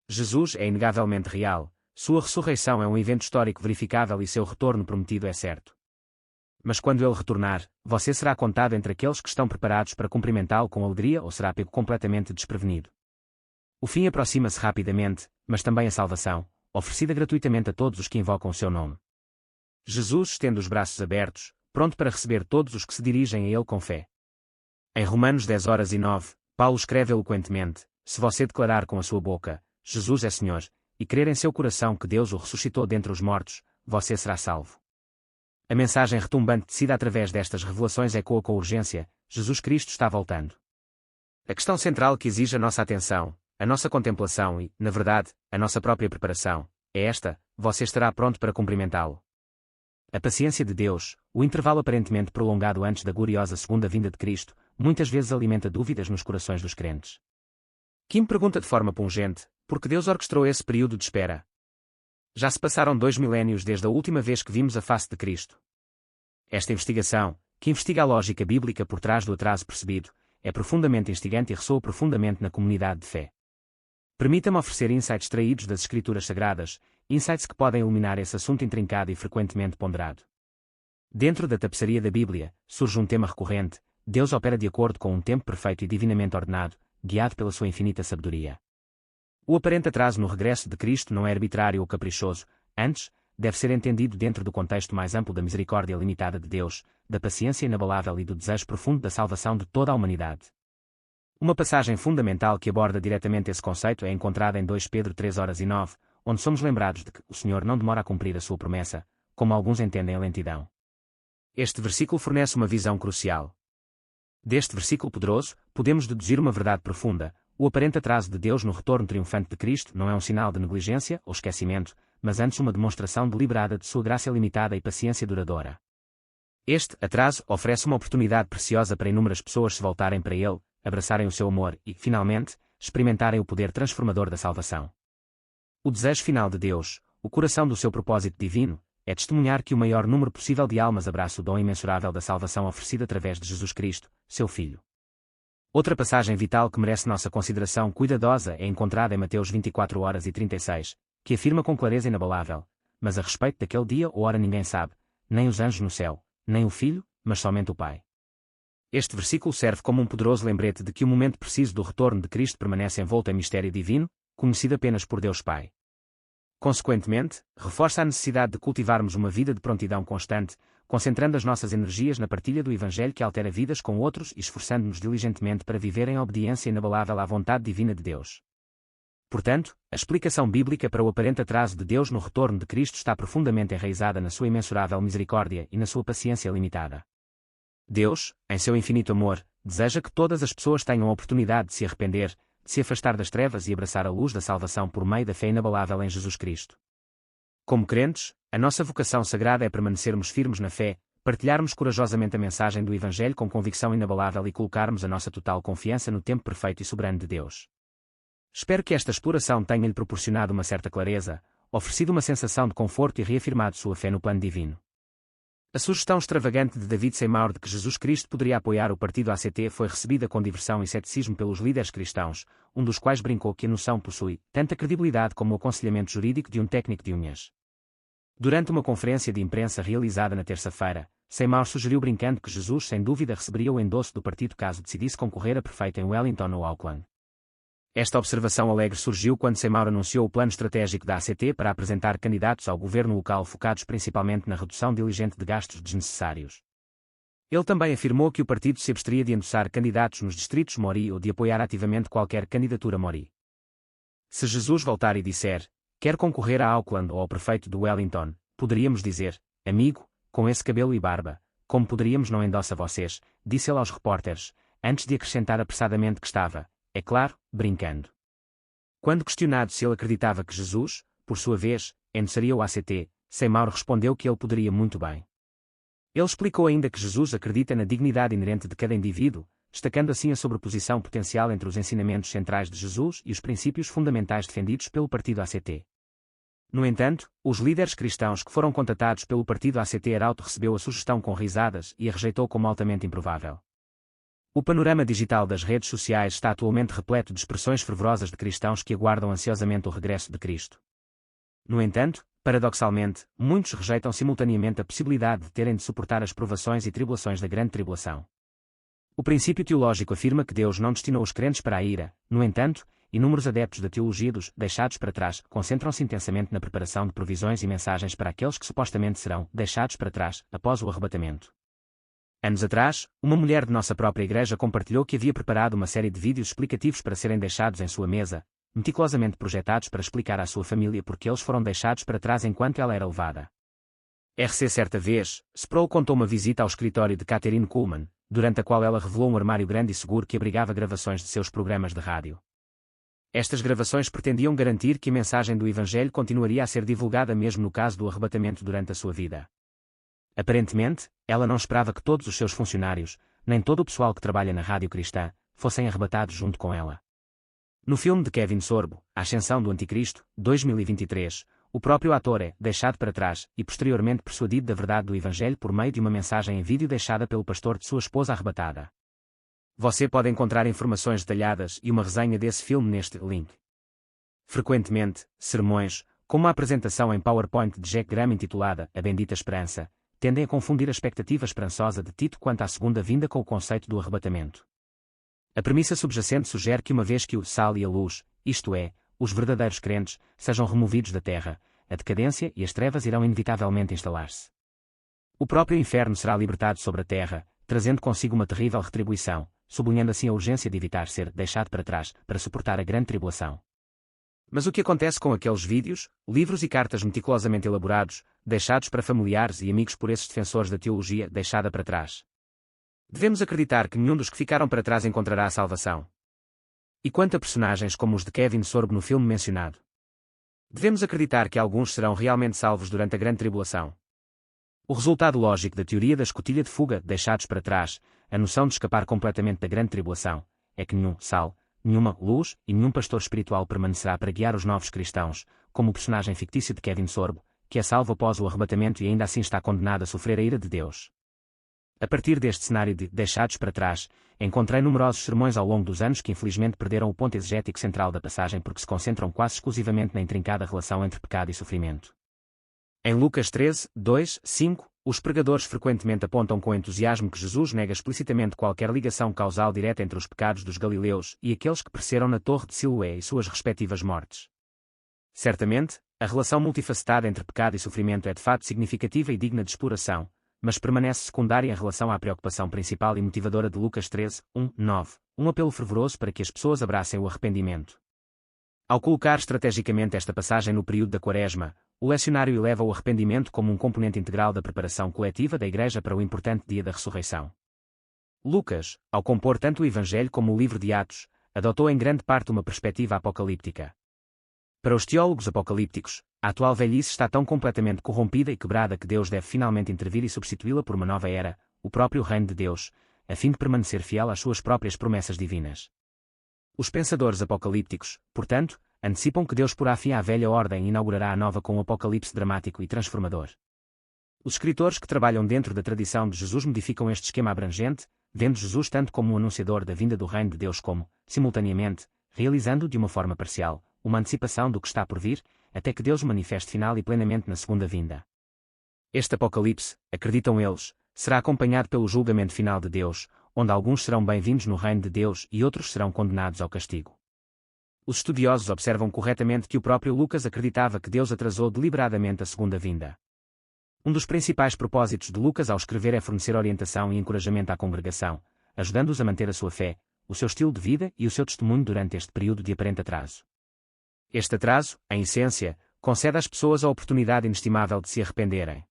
Jesus é inegavelmente real, sua ressurreição é um evento histórico verificável e seu retorno prometido é certo. Mas quando ele retornar, você será contado entre aqueles que estão preparados para cumprimentá-lo com alegria ou será pego completamente desprevenido? O fim aproxima-se rapidamente, mas também a salvação, oferecida gratuitamente a todos os que invocam o seu nome. Jesus estende os braços abertos, pronto para receber todos os que se dirigem a ele com fé. Em Romanos 10h09, Paulo escreve eloquentemente: Se você declarar com a sua boca, Jesus é Senhor, e crer em seu coração que Deus o ressuscitou dentre os mortos, você será salvo. A mensagem retumbante tecida através destas revelações ecoa com urgência: Jesus Cristo está voltando. A questão central que exige a nossa atenção, a nossa contemplação e, na verdade, a nossa própria preparação, é esta: você estará pronto para cumprimentá-lo? A paciência de Deus, o intervalo aparentemente prolongado antes da gloriosa segunda vinda de Cristo, muitas vezes alimenta dúvidas nos corações dos crentes. Kim pergunta de forma pungente: por que Deus orquestrou esse período de espera? Já se passaram 2 milénios desde a última vez que vimos a face de Cristo. Esta investigação, que investiga a lógica bíblica por trás do atraso percebido, é profundamente instigante e ressoa profundamente na comunidade de fé. Permita-me oferecer insights extraídos das Escrituras Sagradas, insights que podem iluminar esse assunto intrincado e frequentemente ponderado. Dentro da tapeçaria da Bíblia, surge um tema recorrente: Deus opera de acordo com um tempo perfeito e divinamente ordenado, guiado pela sua infinita sabedoria. O aparente atraso no regresso de Cristo não é arbitrário ou caprichoso, antes, deve ser entendido dentro do contexto mais amplo da misericórdia limitada de Deus, da paciência inabalável e do desejo profundo da salvação de toda a humanidade. Uma passagem fundamental que aborda diretamente esse conceito é encontrada em 2 Pedro 3h09, onde somos lembrados de que o Senhor não demora a cumprir a sua promessa, como alguns entendem a lentidão. Este versículo fornece uma visão crucial. Deste versículo poderoso, podemos deduzir uma verdade profunda: o aparente atraso de Deus no retorno triunfante de Cristo não é um sinal de negligência ou esquecimento, mas antes uma demonstração deliberada de sua graça limitada e paciência duradoura. Este atraso oferece uma oportunidade preciosa para inúmeras pessoas se voltarem para Ele, abraçarem o seu amor e, finalmente, experimentarem o poder transformador da salvação. O desejo final de Deus, o coração do seu propósito divino, é testemunhar que o maior número possível de almas abraça o dom imensurável da salvação oferecida através de Jesus Cristo, seu Filho. Outra passagem vital que merece nossa consideração cuidadosa é encontrada em Mateus 24h36, que afirma com clareza inabalável: mas a respeito daquele dia ou hora ninguém sabe, nem os anjos no céu, nem o Filho, mas somente o Pai. Este versículo serve como um poderoso lembrete de que o momento preciso do retorno de Cristo permanece envolto em mistério divino, conhecido apenas por Deus Pai. Consequentemente, reforça a necessidade de cultivarmos uma vida de prontidão constante, concentrando as nossas energias na partilha do Evangelho que altera vidas com outros e esforçando-nos diligentemente para viver em obediência inabalável à vontade divina de Deus. Portanto, a explicação bíblica para o aparente atraso de Deus no retorno de Cristo está profundamente enraizada na sua imensurável misericórdia e na sua paciência limitada. Deus, em seu infinito amor, deseja que todas as pessoas tenham a oportunidade de se arrepender, de se afastar das trevas e abraçar a luz da salvação por meio da fé inabalável em Jesus Cristo. Como crentes, a nossa vocação sagrada é permanecermos firmes na fé, partilharmos corajosamente a mensagem do Evangelho com convicção inabalável e colocarmos a nossa total confiança no tempo perfeito e soberano de Deus. Espero que esta exploração tenha-lhe proporcionado uma certa clareza, oferecido uma sensação de conforto e reafirmado sua fé no plano divino. A sugestão extravagante de David Seymour de que Jesus Cristo poderia apoiar o partido ACT foi recebida com diversão e ceticismo pelos líderes cristãos, um dos quais brincou que a noção possui tanta credibilidade como o aconselhamento jurídico de um técnico de unhas. Durante uma conferência de imprensa realizada na terça-feira, Seymour sugeriu brincando que Jesus sem dúvida receberia o endosso do partido caso decidisse concorrer a prefeito em Wellington ou Auckland. Esta observação alegre surgiu quando Seymour anunciou o plano estratégico da ACT para apresentar candidatos ao governo local focados principalmente na redução diligente de gastos desnecessários. Ele também afirmou que o partido se absteria de endossar candidatos nos distritos Mori ou de apoiar ativamente qualquer candidatura Mori. Se Jesus voltar e disser, quer concorrer a Auckland ou ao prefeito de Wellington, poderíamos dizer, amigo, com esse cabelo e barba, como poderíamos não endossa vocês, disse ele aos repórteres, antes de acrescentar apressadamente que estava, é claro, brincando. Quando questionado se ele acreditava que Jesus, por sua vez, endossaria o ACT, Seymour respondeu que ele poderia muito bem. Ele explicou ainda que Jesus acredita na dignidade inerente de cada indivíduo, destacando assim a sobreposição potencial entre os ensinamentos centrais de Jesus e os princípios fundamentais defendidos pelo partido ACT. No entanto, os líderes cristãos que foram contatados pelo partido ACT Arauto recebeu a sugestão com risadas e a rejeitou como altamente improvável. O panorama digital das redes sociais está atualmente repleto de expressões fervorosas de cristãos que aguardam ansiosamente o regresso de Cristo. No entanto, paradoxalmente, muitos rejeitam simultaneamente a possibilidade de terem de suportar as provações e tribulações da grande tribulação. O princípio teológico afirma que Deus não destinou os crentes para a ira, no entanto, inúmeros adeptos da teologia dos deixados para trás concentram-se intensamente na preparação de provisões e mensagens para aqueles que supostamente serão deixados para trás após o arrebatamento. Anos atrás, uma mulher de nossa própria igreja compartilhou que havia preparado uma série de vídeos explicativos para serem deixados em sua mesa, meticulosamente projetados para explicar à sua família porque eles foram deixados para trás enquanto ela era levada. RC certa vez, Sproul contou uma visita ao escritório de Catherine Kuhlman, durante a qual ela revelou um armário grande e seguro que abrigava gravações de seus programas de rádio. Estas gravações pretendiam garantir que a mensagem do Evangelho continuaria a ser divulgada mesmo no caso do arrebatamento durante a sua vida. Aparentemente, ela não esperava que todos os seus funcionários, nem todo o pessoal que trabalha na rádio cristã, fossem arrebatados junto com ela. No filme de Kevin Sorbo, A Ascensão do Anticristo, 2023, o próprio ator é deixado para trás e posteriormente persuadido da verdade do Evangelho por meio de uma mensagem em vídeo deixada pelo pastor de sua esposa arrebatada. Você pode encontrar informações detalhadas e uma resenha desse filme neste link. Frequentemente, sermões, como a apresentação em PowerPoint de Jack Graham intitulada A Bendita Esperança, tendem a confundir a expectativa esperançosa de Tito quanto à segunda vinda com o conceito do arrebatamento. A premissa subjacente sugere que uma vez que o sal e a luz, isto é, os verdadeiros crentes, sejam removidos da terra, a decadência e as trevas irão inevitavelmente instalar-se. O próprio inferno será libertado sobre a terra, trazendo consigo uma terrível retribuição, sublinhando assim a urgência de evitar ser deixado para trás, para suportar a grande tribulação. Mas o que acontece com aqueles vídeos, livros e cartas meticulosamente elaborados, deixados para familiares e amigos por esses defensores da teologia deixada para trás? Devemos acreditar que nenhum dos que ficaram para trás encontrará a salvação. E quanto a personagens como os de Kevin Sorbo no filme mencionado? Devemos acreditar que alguns serão realmente salvos durante a grande tribulação. O resultado lógico da teoria da escotilha de fuga deixados para trás, a noção de escapar completamente da grande tribulação, é que nenhum sal, nenhuma luz e nenhum pastor espiritual permanecerá para guiar os novos cristãos, como o personagem fictício de Kevin Sorbo, que é salvo após o arrebatamento e ainda assim está condenado a sofrer a ira de Deus. A partir deste cenário de deixados para trás, encontrei numerosos sermões ao longo dos anos que infelizmente perderam o ponto exegético central da passagem porque se concentram quase exclusivamente na intrincada relação entre pecado e sofrimento. Em Lucas 13, 2, 5, os pregadores frequentemente apontam com entusiasmo que Jesus nega explicitamente qualquer ligação causal direta entre os pecados dos galileus e aqueles que pereceram na Torre de Siloé e suas respectivas mortes. Certamente, a relação multifacetada entre pecado e sofrimento é de fato significativa e digna de exploração, mas permanece secundária em relação à preocupação principal e motivadora de Lucas 13, 1, 9, um apelo fervoroso para que as pessoas abracem o arrependimento. Ao colocar estrategicamente esta passagem no período da Quaresma, o lecionário eleva o arrependimento como um componente integral da preparação coletiva da Igreja para o importante dia da ressurreição. Lucas, ao compor tanto o Evangelho como o livro de Atos, adotou em grande parte uma perspectiva apocalíptica. Para os teólogos apocalípticos, a atual velhice está tão completamente corrompida e quebrada que Deus deve finalmente intervir e substituí-la por uma nova era, o próprio reino de Deus, a fim de permanecer fiel às suas próprias promessas divinas. Os pensadores apocalípticos, portanto, antecipam que Deus porá fim à velha ordem e inaugurará a nova com um apocalipse dramático e transformador. Os escritores que trabalham dentro da tradição de Jesus modificam este esquema abrangente, vendo Jesus tanto como um anunciador da vinda do reino de Deus como, simultaneamente, realizando de uma forma parcial, uma antecipação do que está por vir, até que Deus manifeste final e plenamente na segunda vinda. Este apocalipse, acreditam eles, será acompanhado pelo julgamento final de Deus, onde alguns serão bem-vindos no reino de Deus e outros serão condenados ao castigo. Os estudiosos observam corretamente que o próprio Lucas acreditava que Deus atrasou deliberadamente a segunda vinda. Um dos principais propósitos de Lucas ao escrever é fornecer orientação e encorajamento à congregação, ajudando-os a manter a sua fé, o seu estilo de vida e o seu testemunho durante este período de aparente atraso. Este atraso, em essência, concede às pessoas a oportunidade inestimável de se arrependerem.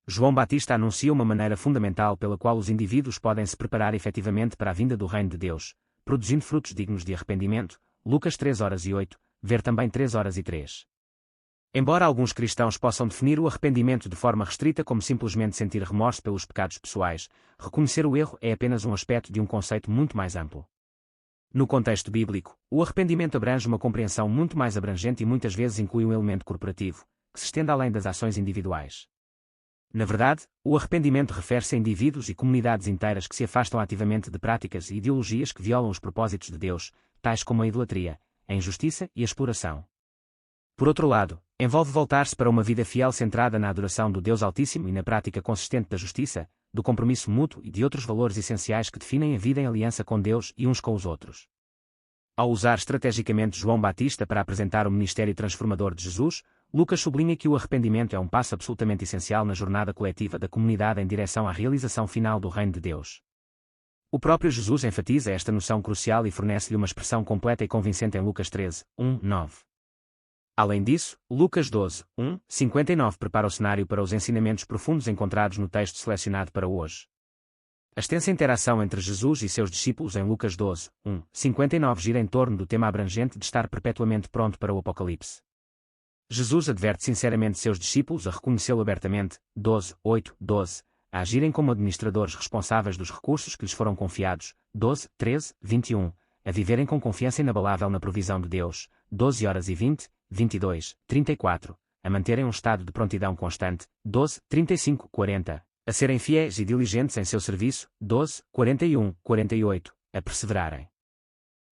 João Batista anuncia uma maneira fundamental pela qual os indivíduos podem se preparar efetivamente para a vinda do reino de Deus, produzindo frutos dignos de arrependimento, Lucas 3:08, ver também 3:03. Embora alguns cristãos possam definir o arrependimento de forma restrita como simplesmente sentir remorso pelos pecados pessoais, reconhecer o erro é apenas um aspecto de um conceito muito mais amplo. No contexto bíblico, o arrependimento abrange uma compreensão muito mais abrangente e muitas vezes inclui um elemento corporativo, que se estende além das ações individuais. Na verdade, o arrependimento refere-se a indivíduos e comunidades inteiras que se afastam ativamente de práticas e ideologias que violam os propósitos de Deus, tais como a idolatria, a injustiça e a exploração. Por outro lado, envolve voltar-se para uma vida fiel centrada na adoração do Deus Altíssimo e na prática consistente da justiça, do compromisso mútuo e de outros valores essenciais que definem a vida em aliança com Deus e uns com os outros. Ao usar estrategicamente João Batista para apresentar o ministério transformador de Jesus, Lucas sublinha que o arrependimento é um passo absolutamente essencial na jornada coletiva da comunidade em direção à realização final do reino de Deus. O próprio Jesus enfatiza esta noção crucial e fornece-lhe uma expressão completa e convincente em Lucas 13:1-9. Além disso, Lucas 12:59 prepara o cenário para os ensinamentos profundos encontrados no texto selecionado para hoje. A extensa interação entre Jesus e seus discípulos em Lucas 12:59 gira em torno do tema abrangente de estar perpetuamente pronto para o Apocalipse. Jesus adverte sinceramente seus discípulos a reconhecê-lo abertamente, 12:8-12, a agirem como administradores responsáveis dos recursos que lhes foram confiados, 12:13-21, a viverem com confiança inabalável na provisão de Deus, 12:20, 22:34, a manterem um estado de prontidão constante, 12:35-40, a serem fiéis e diligentes em seu serviço, 12:41-48, a perseverarem.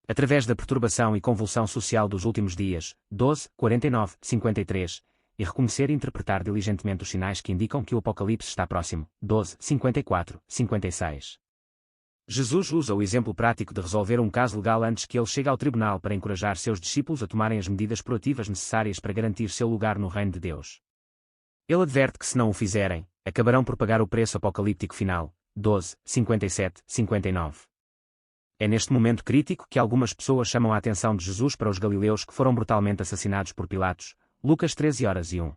Através da perturbação e convulsão social dos últimos dias, 12:49-53, e reconhecer e interpretar diligentemente os sinais que indicam que o Apocalipse está próximo, 12:54-56. Jesus usa o exemplo prático de resolver um caso legal antes que ele chegue ao tribunal para encorajar seus discípulos a tomarem as medidas proativas necessárias para garantir seu lugar no reino de Deus. Ele adverte que se não o fizerem, acabarão por pagar o preço apocalíptico final, 12:57-59. É neste momento crítico que algumas pessoas chamam a atenção de Jesus para os galileus que foram brutalmente assassinados por Pilatos, Lucas 13:01.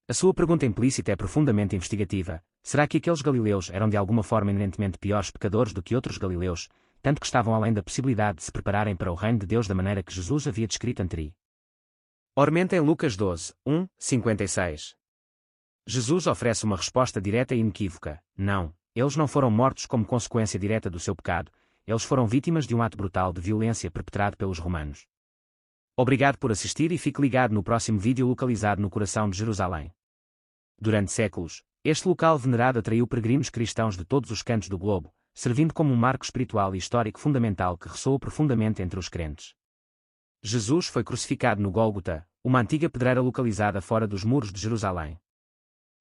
A sua pergunta implícita é profundamente investigativa: será que aqueles galileus eram de alguma forma inerentemente piores pecadores do que outros galileus, tanto que estavam além da possibilidade de se prepararem para o reino de Deus da maneira que Jesus havia descrito anteriormente? Ormente em Lucas 12:56. Jesus oferece uma resposta direta e inequívoca: não, eles não foram mortos como consequência direta do seu pecado, eles foram vítimas de um ato brutal de violência perpetrado pelos romanos. Obrigado por assistir e fique ligado no próximo vídeo localizado no coração de Jerusalém. Durante séculos, este local venerado atraiu peregrinos cristãos de todos os cantos do globo, servindo como um marco espiritual e histórico fundamental que ressoa profundamente entre os crentes. Jesus foi crucificado no Gólgota, uma antiga pedreira localizada fora dos muros de Jerusalém.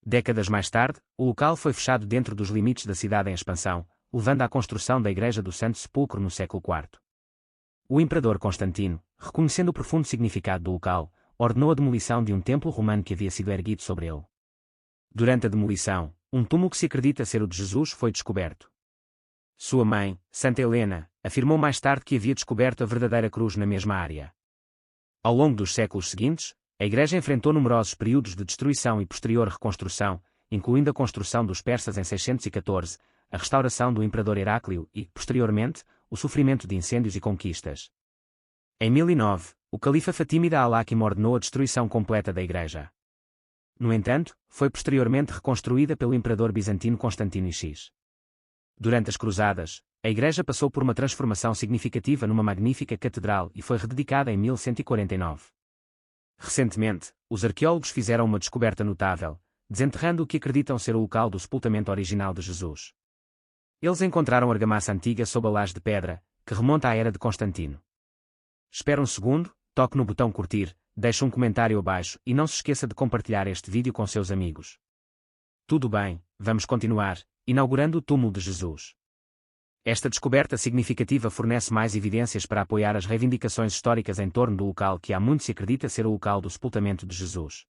Décadas mais tarde, o local foi fechado dentro dos limites da cidade em expansão, levando à construção da Igreja do Santo Sepulcro no século IV. O imperador Constantino, reconhecendo o profundo significado do local, ordenou a demolição de um templo romano que havia sido erguido sobre ele. Durante a demolição, um túmulo que se acredita ser o de Jesus foi descoberto. Sua mãe, Santa Helena, afirmou mais tarde que havia descoberto a verdadeira cruz na mesma área. Ao longo dos séculos seguintes, a Igreja enfrentou numerosos períodos de destruição e posterior reconstrução, incluindo a construção dos persas em 614, a restauração do imperador Heráclio e, posteriormente, o sofrimento de incêndios e conquistas. Em 1009, o califa Fatímida al-Hakim ordenou a destruição completa da igreja. No entanto, foi posteriormente reconstruída pelo imperador bizantino Constantino X. Durante as cruzadas, a igreja passou por uma transformação significativa numa magnífica catedral e foi rededicada em 1149. Recentemente, os arqueólogos fizeram uma descoberta notável, desenterrando o que acreditam ser o local do sepultamento original de Jesus. Eles encontraram argamassa antiga sob a laje de pedra, que remonta à era de Constantino. Espera um segundo, toque no botão curtir, deixe um comentário abaixo e não se esqueça de compartilhar este vídeo com seus amigos. Tudo bem, vamos continuar, inaugurando o túmulo de Jesus. Esta descoberta significativa fornece mais evidências para apoiar as reivindicações históricas em torno do local que há muito se acredita ser o local do sepultamento de Jesus.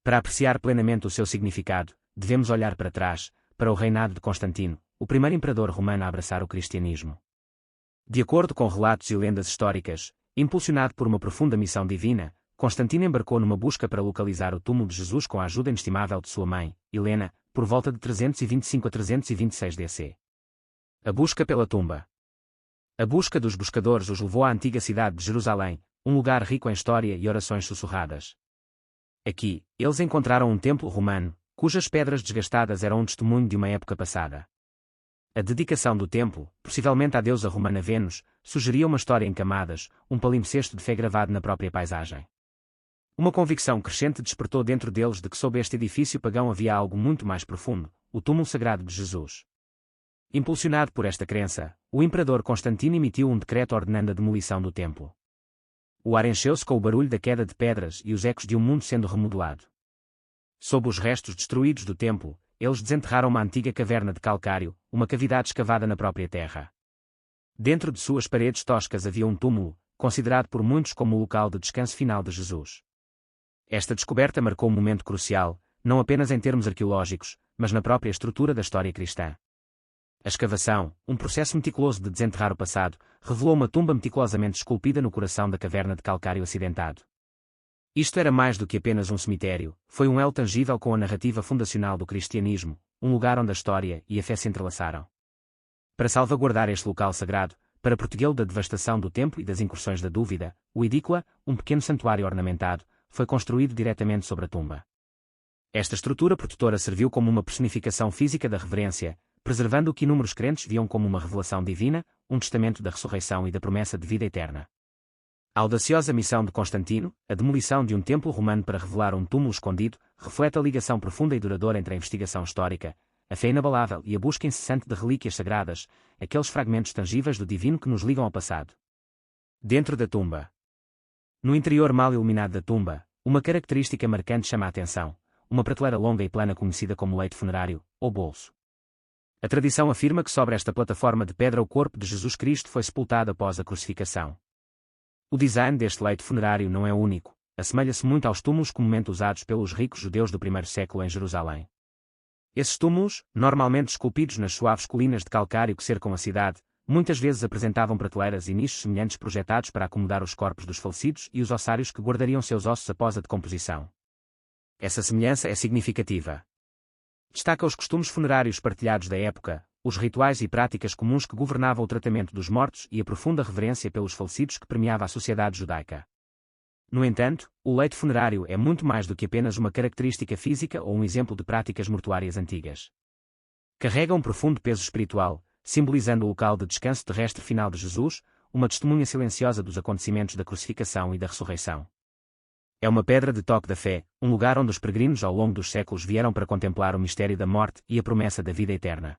Para apreciar plenamente o seu significado, devemos olhar para trás, para o reinado de Constantino, o primeiro imperador romano a abraçar o cristianismo. De acordo com relatos e lendas históricas, impulsionado por uma profunda missão divina, Constantino embarcou numa busca para localizar o túmulo de Jesus com a ajuda inestimável de sua mãe, Helena, por volta de 325 a 326 DC. A busca pela tumba. A busca dos buscadores os levou à antiga cidade de Jerusalém, um lugar rico em história e orações sussurradas. Aqui, eles encontraram um templo romano, cujas pedras desgastadas eram um testemunho de uma época passada. A dedicação do templo, possivelmente à deusa romana Vênus, sugeria uma história em camadas, um palimpsesto de fé gravado na própria paisagem. Uma convicção crescente despertou dentro deles de que sob este edifício pagão havia algo muito mais profundo, o túmulo sagrado de Jesus. Impulsionado por esta crença, o imperador Constantino emitiu um decreto ordenando a demolição do templo. O ar encheu-se com o barulho da queda de pedras e os ecos de um mundo sendo remodelado. Sob os restos destruídos do templo, eles desenterraram uma antiga caverna de calcário, uma cavidade escavada na própria terra. Dentro de suas paredes toscas havia um túmulo, considerado por muitos como o local de descanso final de Jesus. Esta descoberta marcou um momento crucial, não apenas em termos arqueológicos, mas na própria estrutura da história cristã. A escavação, um processo meticuloso de desenterrar o passado, revelou uma tumba meticulosamente esculpida no coração da caverna de calcário acidentado. Isto era mais do que apenas um cemitério, foi um elo tangível com a narrativa fundacional do cristianismo, um lugar onde a história e a fé se entrelaçaram. Para salvaguardar este local sagrado, para protegê-lo da devastação do templo e das incursões da dúvida, o edícula, um pequeno santuário ornamentado, foi construído diretamente sobre a tumba. Esta estrutura protetora serviu como uma personificação física da reverência, preservando o que inúmeros crentes viam como uma revelação divina, um testamento da ressurreição e da promessa de vida eterna. A audaciosa missão de Constantino, a demolição de um templo romano para revelar um túmulo escondido, reflete a ligação profunda e duradoura entre a investigação histórica, a fé inabalável e a busca incessante de relíquias sagradas, aqueles fragmentos tangíveis do divino que nos ligam ao passado. Dentro da tumba. No interior mal iluminado da tumba, uma característica marcante chama a atenção, uma prateleira longa e plana conhecida como leito funerário, ou bolso. A tradição afirma que sobre esta plataforma de pedra o corpo de Jesus Cristo foi sepultado após a crucificação. O design deste leito funerário não é único, assemelha-se muito aos túmulos comumente usados pelos ricos judeus do primeiro século em Jerusalém. Esses túmulos, normalmente esculpidos nas suaves colinas de calcário que cercam a cidade, muitas vezes apresentavam prateleiras e nichos semelhantes projetados para acomodar os corpos dos falecidos e os ossários que guardariam seus ossos após a decomposição. Essa semelhança é significativa. Destaca os costumes funerários partilhados da época, os rituais e práticas comuns que governavam o tratamento dos mortos e a profunda reverência pelos falecidos que permeava a sociedade judaica. No entanto, o leito funerário é muito mais do que apenas uma característica física ou um exemplo de práticas mortuárias antigas. Carrega um profundo peso espiritual, simbolizando o local de descanso terrestre final de Jesus, uma testemunha silenciosa dos acontecimentos da crucificação e da ressurreição. É uma pedra de toque da fé, um lugar onde os peregrinos ao longo dos séculos vieram para contemplar o mistério da morte e a promessa da vida eterna.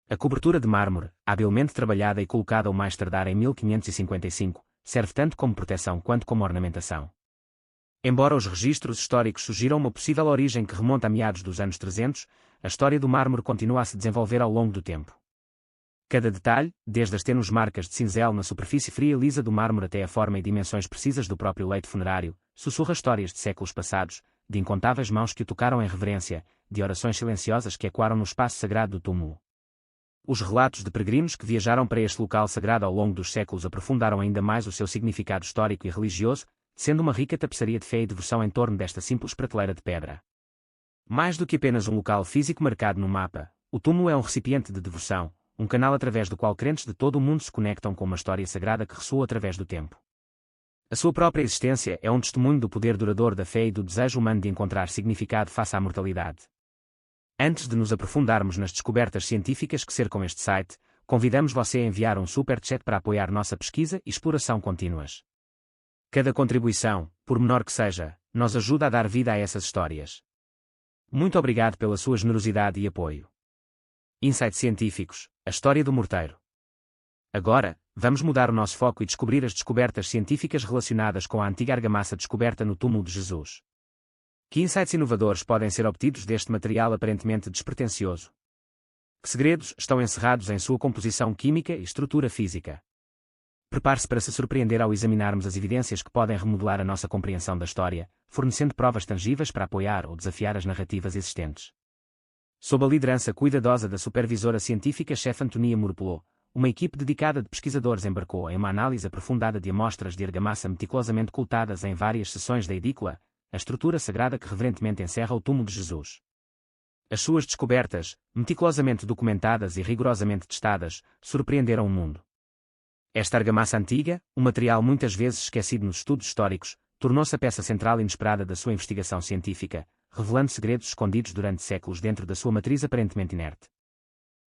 A cobertura de mármore, habilmente trabalhada e colocada o mais tardar em 1555, serve tanto como proteção quanto como ornamentação. Embora os registros históricos sugiram uma possível origem que remonta a meados dos anos 300, a história do mármore continua a se desenvolver ao longo do tempo. Cada detalhe, desde as tenues marcas de cinzel na superfície fria e lisa do mármore até a forma e dimensões precisas do próprio leito funerário, sussurra histórias de séculos passados, de incontáveis mãos que o tocaram em reverência, de orações silenciosas que ecoaram no espaço sagrado do túmulo. Os relatos de peregrinos que viajaram para este local sagrado ao longo dos séculos aprofundaram ainda mais o seu significado histórico e religioso, sendo uma rica tapeçaria de fé e devoção em torno desta simples prateleira de pedra. Mais do que apenas um local físico marcado no mapa, o túmulo é um recipiente de devoção, um canal através do qual crentes de todo o mundo se conectam com uma história sagrada que ressoa através do tempo. A sua própria existência é um testemunho do poder duradouro da fé e do desejo humano de encontrar significado face à mortalidade. Antes de nos aprofundarmos nas descobertas científicas que cercam este site, convidamos você a enviar um superchat para apoiar nossa pesquisa e exploração contínuas. Cada contribuição, por menor que seja, nos ajuda a dar vida a essas histórias. Muito obrigado pela sua generosidade e apoio. Insights científicos, a história do morteiro. Agora, vamos mudar o nosso foco e descobrir as descobertas científicas relacionadas com a antiga argamassa descoberta no túmulo de Jesus. Que insights inovadores podem ser obtidos deste material aparentemente despretensioso? Que segredos estão encerrados em sua composição química e estrutura física? Prepare-se para se surpreender ao examinarmos as evidências que podem remodelar a nossa compreensão da história, fornecendo provas tangíveis para apoiar ou desafiar as narrativas existentes. Sob a liderança cuidadosa da supervisora científica-chefe Antonia Murpelot, uma equipe dedicada de pesquisadores embarcou em uma análise aprofundada de amostras de argamassa meticulosamente coletadas em várias seções da edícula, a estrutura sagrada que reverentemente encerra o túmulo de Jesus. As suas descobertas, meticulosamente documentadas e rigorosamente testadas, surpreenderam o mundo. Esta argamassa antiga, um material muitas vezes esquecido nos estudos históricos, tornou-se a peça central inesperada da sua investigação científica, revelando segredos escondidos durante séculos dentro da sua matriz aparentemente inerte.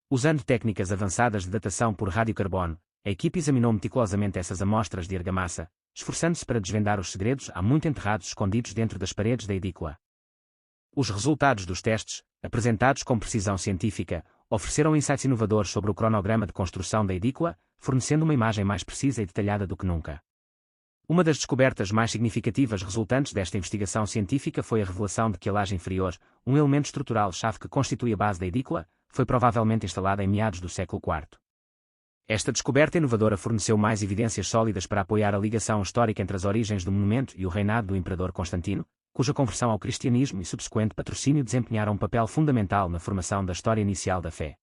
Usando técnicas avançadas de datação por radiocarbono, a equipe examinou meticulosamente essas amostras de argamassa, esforçando-se para desvendar os segredos há muito enterrados escondidos dentro das paredes da edícula. Os resultados dos testes, apresentados com precisão científica, ofereceram insights inovadores sobre o cronograma de construção da edícula, fornecendo uma imagem mais precisa e detalhada do que nunca. Uma das descobertas mais significativas resultantes desta investigação científica foi a revelação de que a laje inferior, um elemento estrutural-chave que constitui a base da edícula, foi provavelmente instalada em meados do século IV. Esta descoberta inovadora forneceu mais evidências sólidas para apoiar a ligação histórica entre as origens do monumento e o reinado do imperador Constantino, cuja conversão ao cristianismo e subsequente patrocínio desempenharam um papel fundamental na formação da história inicial da fé.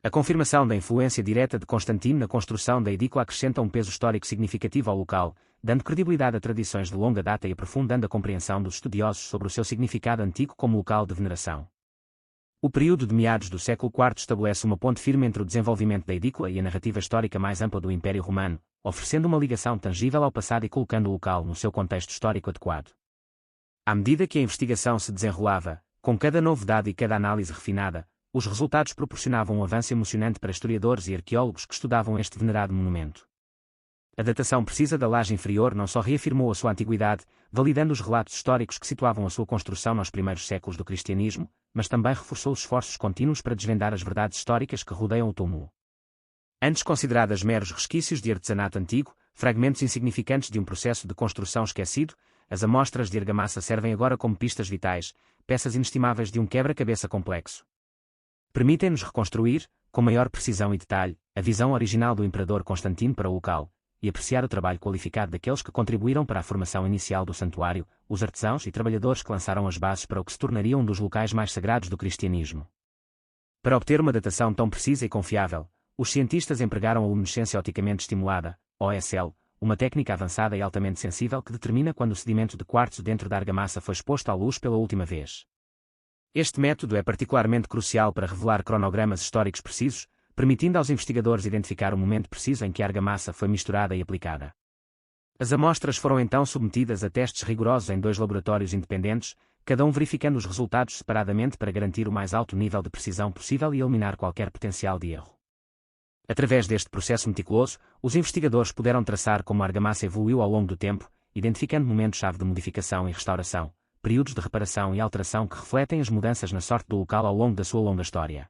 A confirmação da influência direta de Constantino na construção da edícula acrescenta um peso histórico significativo ao local, dando credibilidade a tradições de longa data e aprofundando a compreensão dos estudiosos sobre o seu significado antigo como local de veneração. O período de meados do século IV estabelece uma ponte firme entre o desenvolvimento da edícula e a narrativa histórica mais ampla do Império Romano, oferecendo uma ligação tangível ao passado e colocando o local no seu contexto histórico adequado. À medida que a investigação se desenrolava, com cada novidade e cada análise refinada, os resultados proporcionavam um avanço emocionante para historiadores e arqueólogos que estudavam este venerado monumento. A datação precisa da laje inferior não só reafirmou a sua antiguidade, validando os relatos históricos que situavam a sua construção nos primeiros séculos do cristianismo, mas também reforçou os esforços contínuos para desvendar as verdades históricas que rodeiam o túmulo. Antes consideradas meros resquícios de artesanato antigo, fragmentos insignificantes de um processo de construção esquecido, as amostras de argamassa servem agora como pistas vitais, peças inestimáveis de um quebra-cabeça complexo. Permitem-nos reconstruir, com maior precisão e detalhe, a visão original do imperador Constantino para o local, e apreciar o trabalho qualificado daqueles que contribuíram para a formação inicial do santuário, os artesãos e trabalhadores que lançaram as bases para o que se tornaria um dos locais mais sagrados do cristianismo. Para obter uma datação tão precisa e confiável, os cientistas empregaram a luminescência oticamente estimulada, OSL, uma técnica avançada e altamente sensível que determina quando o sedimento de quartzo dentro da argamassa foi exposto à luz pela última vez. Este método é particularmente crucial para revelar cronogramas históricos precisos, permitindo aos investigadores identificar o momento preciso em que a argamassa foi misturada e aplicada. As amostras foram então submetidas a testes rigorosos em 2 laboratórios independentes, cada um verificando os resultados separadamente para garantir o mais alto nível de precisão possível e eliminar qualquer potencial de erro. Através deste processo meticuloso, os investigadores puderam traçar como a argamassa evoluiu ao longo do tempo, identificando momentos-chave de modificação e restauração, períodos de reparação e alteração que refletem as mudanças na sorte do local ao longo da sua longa história.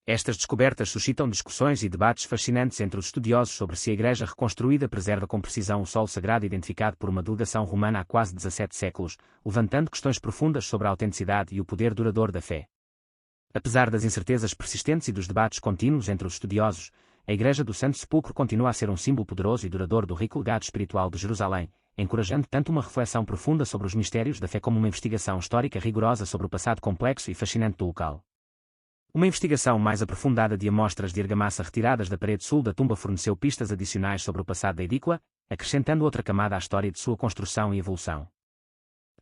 Estas descobertas suscitam discussões e debates fascinantes entre os estudiosos sobre se a igreja reconstruída preserva com precisão o solo sagrado identificado por uma delegação romana há quase 17 séculos, levantando questões profundas sobre a autenticidade e o poder duradouro da fé. Apesar das incertezas persistentes e dos debates contínuos entre os estudiosos, a Igreja do Santo Sepulcro continua a ser um símbolo poderoso e duradouro do rico legado espiritual de Jerusalém, encorajando tanto uma reflexão profunda sobre os mistérios da fé como uma investigação histórica rigorosa sobre o passado complexo e fascinante do local. Uma investigação mais aprofundada de amostras de argamassa retiradas da parede sul da tumba forneceu pistas adicionais sobre o passado da edícula, acrescentando outra camada à história de sua construção e evolução.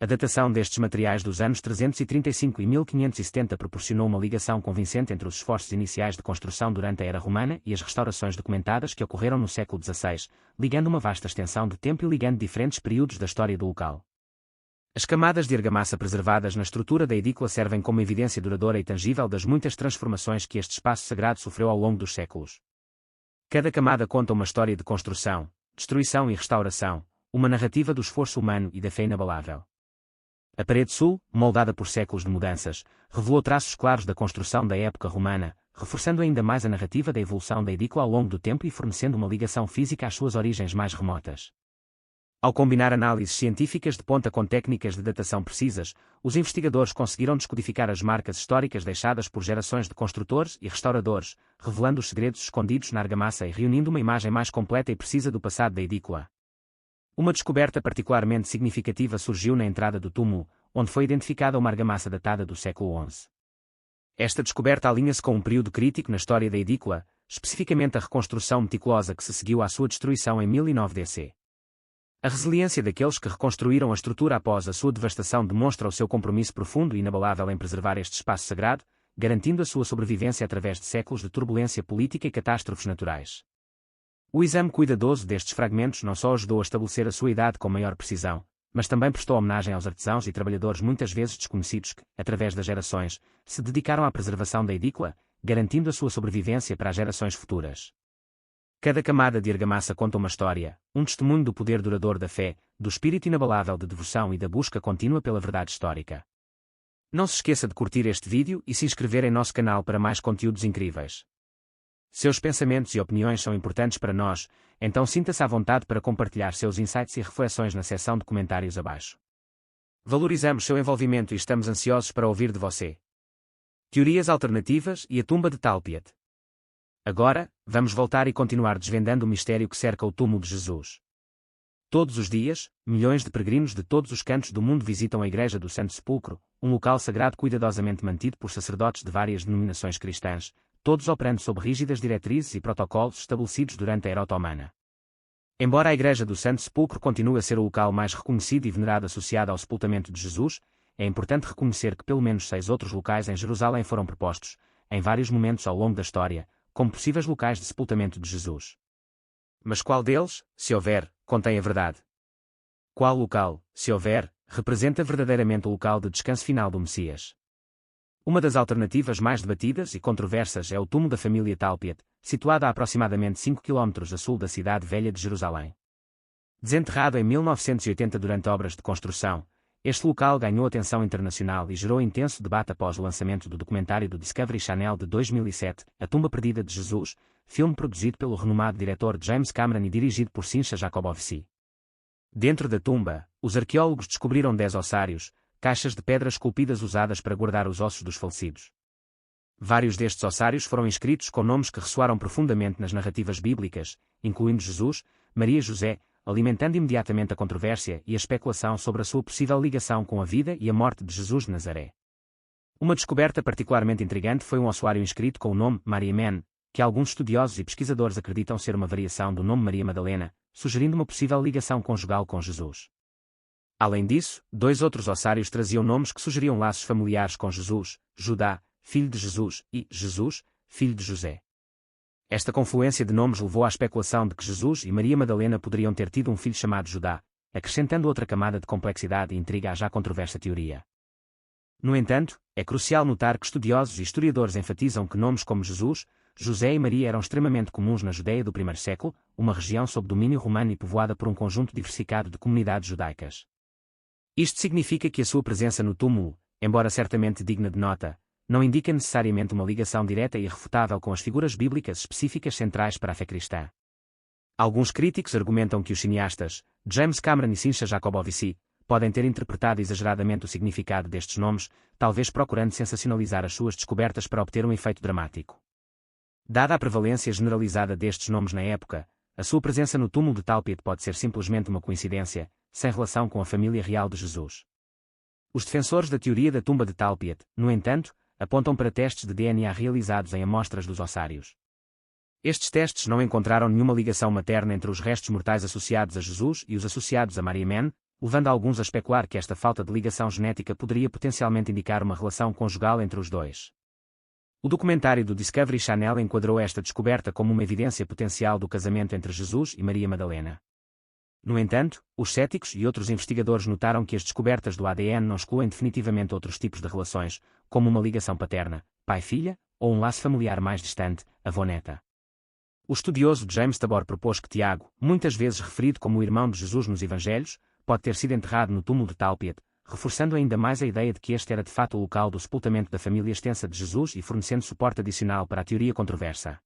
A datação destes materiais dos anos 335 e 1570 proporcionou uma ligação convincente entre os esforços iniciais de construção durante a Era Romana e as restaurações documentadas que ocorreram no século XVI, ligando uma vasta extensão de tempo e ligando diferentes períodos da história do local. As camadas de argamassa preservadas na estrutura da edícula servem como evidência duradoura e tangível das muitas transformações que este espaço sagrado sofreu ao longo dos séculos. Cada camada conta uma história de construção, destruição e restauração, uma narrativa do esforço humano e da fé inabalável. A parede sul, moldada por séculos de mudanças, revelou traços claros da construção da época romana, reforçando ainda mais a narrativa da evolução da edícula ao longo do tempo e fornecendo uma ligação física às suas origens mais remotas. Ao combinar análises científicas de ponta com técnicas de datação precisas, os investigadores conseguiram descodificar as marcas históricas deixadas por gerações de construtores e restauradores, revelando os segredos escondidos na argamassa e reunindo uma imagem mais completa e precisa do passado da edícula. Uma descoberta particularmente significativa surgiu na entrada do túmulo, onde foi identificada uma argamassa datada do século XI. Esta descoberta alinha-se com um período crítico na história da edícula, especificamente a reconstrução meticulosa que se seguiu à sua destruição em 1009 DC. A resiliência daqueles que reconstruíram a estrutura após a sua devastação demonstra o seu compromisso profundo e inabalável em preservar este espaço sagrado, garantindo a sua sobrevivência através de séculos de turbulência política e catástrofes naturais. O exame cuidadoso destes fragmentos não só ajudou a estabelecer a sua idade com maior precisão, mas também prestou homenagem aos artesãos e trabalhadores muitas vezes desconhecidos que, através das gerações, se dedicaram à preservação da edícula, garantindo a sua sobrevivência para as gerações futuras. Cada camada de argamassa conta uma história, um testemunho do poder duradouro da fé, do espírito inabalável de devoção e da busca contínua pela verdade histórica. Não se esqueça de curtir este vídeo e se inscrever em nosso canal para mais conteúdos incríveis. Seus pensamentos e opiniões são importantes para nós, então sinta-se à vontade para compartilhar seus insights e reflexões na seção de comentários abaixo. Valorizamos seu envolvimento e estamos ansiosos para ouvir de você. Teorias alternativas e a tumba de Talpiot. Agora, vamos voltar e continuar desvendando o mistério que cerca o túmulo de Jesus. Todos os dias, milhões de peregrinos de todos os cantos do mundo visitam a Igreja do Santo Sepulcro, um local sagrado cuidadosamente mantido por sacerdotes de várias denominações cristãs, todos operando sob rígidas diretrizes e protocolos estabelecidos durante a era otomana. Embora a Igreja do Santo Sepulcro continue a ser o local mais reconhecido e venerado associado ao sepultamento de Jesus, é importante reconhecer que pelo menos 6 outros locais em Jerusalém foram propostos, em vários momentos ao longo da história, como possíveis locais de sepultamento de Jesus. Mas qual deles, se houver, contém a verdade? Qual local, se houver, representa verdadeiramente o local de descanso final do Messias? Uma das alternativas mais debatidas e controversas é o túmulo da família Talpiot, situado a aproximadamente 5 km a sul da cidade velha de Jerusalém. Desenterrado em 1980 durante obras de construção, este local ganhou atenção internacional e gerou intenso debate após o lançamento do documentário do Discovery Channel de 2007, A Tumba Perdida de Jesus, filme produzido pelo renomado diretor James Cameron e dirigido por Sincha Jacobovci. Dentro da tumba, os arqueólogos descobriram 10 ossários, caixas de pedras esculpidas usadas para guardar os ossos dos falecidos. Vários destes ossários foram inscritos com nomes que ressoaram profundamente nas narrativas bíblicas, incluindo Jesus, Maria e José, alimentando imediatamente a controvérsia e a especulação sobre a sua possível ligação com a vida e a morte de Jesus de Nazaré. Uma descoberta particularmente intrigante foi um ossuário inscrito com o nome Maria Man, que alguns estudiosos e pesquisadores acreditam ser uma variação do nome Maria Madalena, sugerindo uma possível ligação conjugal com Jesus. Além disso, 2 outros ossários traziam nomes que sugeriam laços familiares com Jesus, Judá, filho de Jesus, e Jesus, filho de José. Esta confluência de nomes levou à especulação de que Jesus e Maria Madalena poderiam ter tido um filho chamado Judá, acrescentando outra camada de complexidade e intriga à já controversa teoria. No entanto, é crucial notar que estudiosos e historiadores enfatizam que nomes como Jesus, José e Maria eram extremamente comuns na Judeia do primeiro século, uma região sob domínio romano e povoada por um conjunto diversificado de comunidades judaicas. Isto significa que a sua presença no túmulo, embora certamente digna de nota, não indica necessariamente uma ligação direta e irrefutável com as figuras bíblicas específicas centrais para a fé cristã. Alguns críticos argumentam que os cineastas, James Cameron e Sincha Jacobovci, podem ter interpretado exageradamente o significado destes nomes, talvez procurando sensacionalizar as suas descobertas para obter um efeito dramático. Dada a prevalência generalizada destes nomes na época, a sua presença no túmulo de Talpiot pode ser simplesmente uma coincidência, sem relação com a família real de Jesus. Os defensores da teoria da tumba de Talpiot, no entanto, apontam para testes de DNA realizados em amostras dos ossários. Estes testes não encontraram nenhuma ligação materna entre os restos mortais associados a Jesus e os associados a Maria Man, levando alguns a especular que esta falta de ligação genética poderia potencialmente indicar uma relação conjugal entre os dois. O documentário do Discovery Channel enquadrou esta descoberta como uma evidência potencial do casamento entre Jesus e Maria Madalena. No entanto, os céticos e outros investigadores notaram que as descobertas do ADN não excluem definitivamente outros tipos de relações, como uma ligação paterna, pai-filha, ou um laço familiar mais distante, avó-neta. O estudioso James Tabor propôs que Tiago, muitas vezes referido como o irmão de Jesus nos Evangelhos, pode ter sido enterrado no túmulo de Talpiot, reforçando ainda mais a ideia de que este era de fato o local do sepultamento da família extensa de Jesus e fornecendo suporte adicional para a teoria controversa.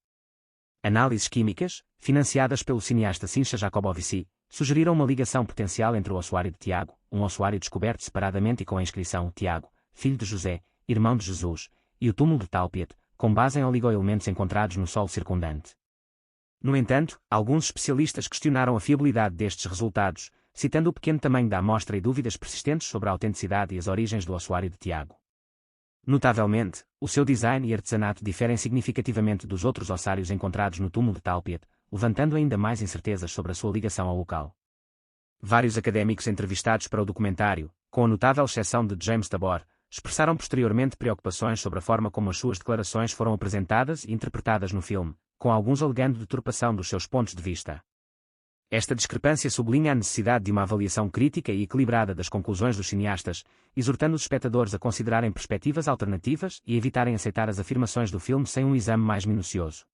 Análises químicas, financiadas pelo cineasta Sincha Jacobovici, sugeriram uma ligação potencial entre o ossuário de Tiago, um ossuário descoberto separadamente e com a inscrição Tiago, filho de José, irmão de Jesus, e o túmulo de Talpiot, com base em oligoelementos encontrados no solo circundante. No entanto, alguns especialistas questionaram a fiabilidade destes resultados, citando o pequeno tamanho da amostra e dúvidas persistentes sobre a autenticidade e as origens do ossuário de Tiago. Notavelmente, o seu design e artesanato diferem significativamente dos outros ossários encontrados no túmulo de Talpiot, levantando ainda mais incertezas sobre a sua ligação ao local. Vários académicos entrevistados para o documentário, com a notável exceção de James Tabor, expressaram posteriormente preocupações sobre a forma como as suas declarações foram apresentadas e interpretadas no filme, com alguns alegando deturpação dos seus pontos de vista. Esta discrepância sublinha a necessidade de uma avaliação crítica e equilibrada das conclusões dos cineastas, exortando os espectadores a considerarem perspectivas alternativas e evitarem aceitar as afirmações do filme sem um exame mais minucioso.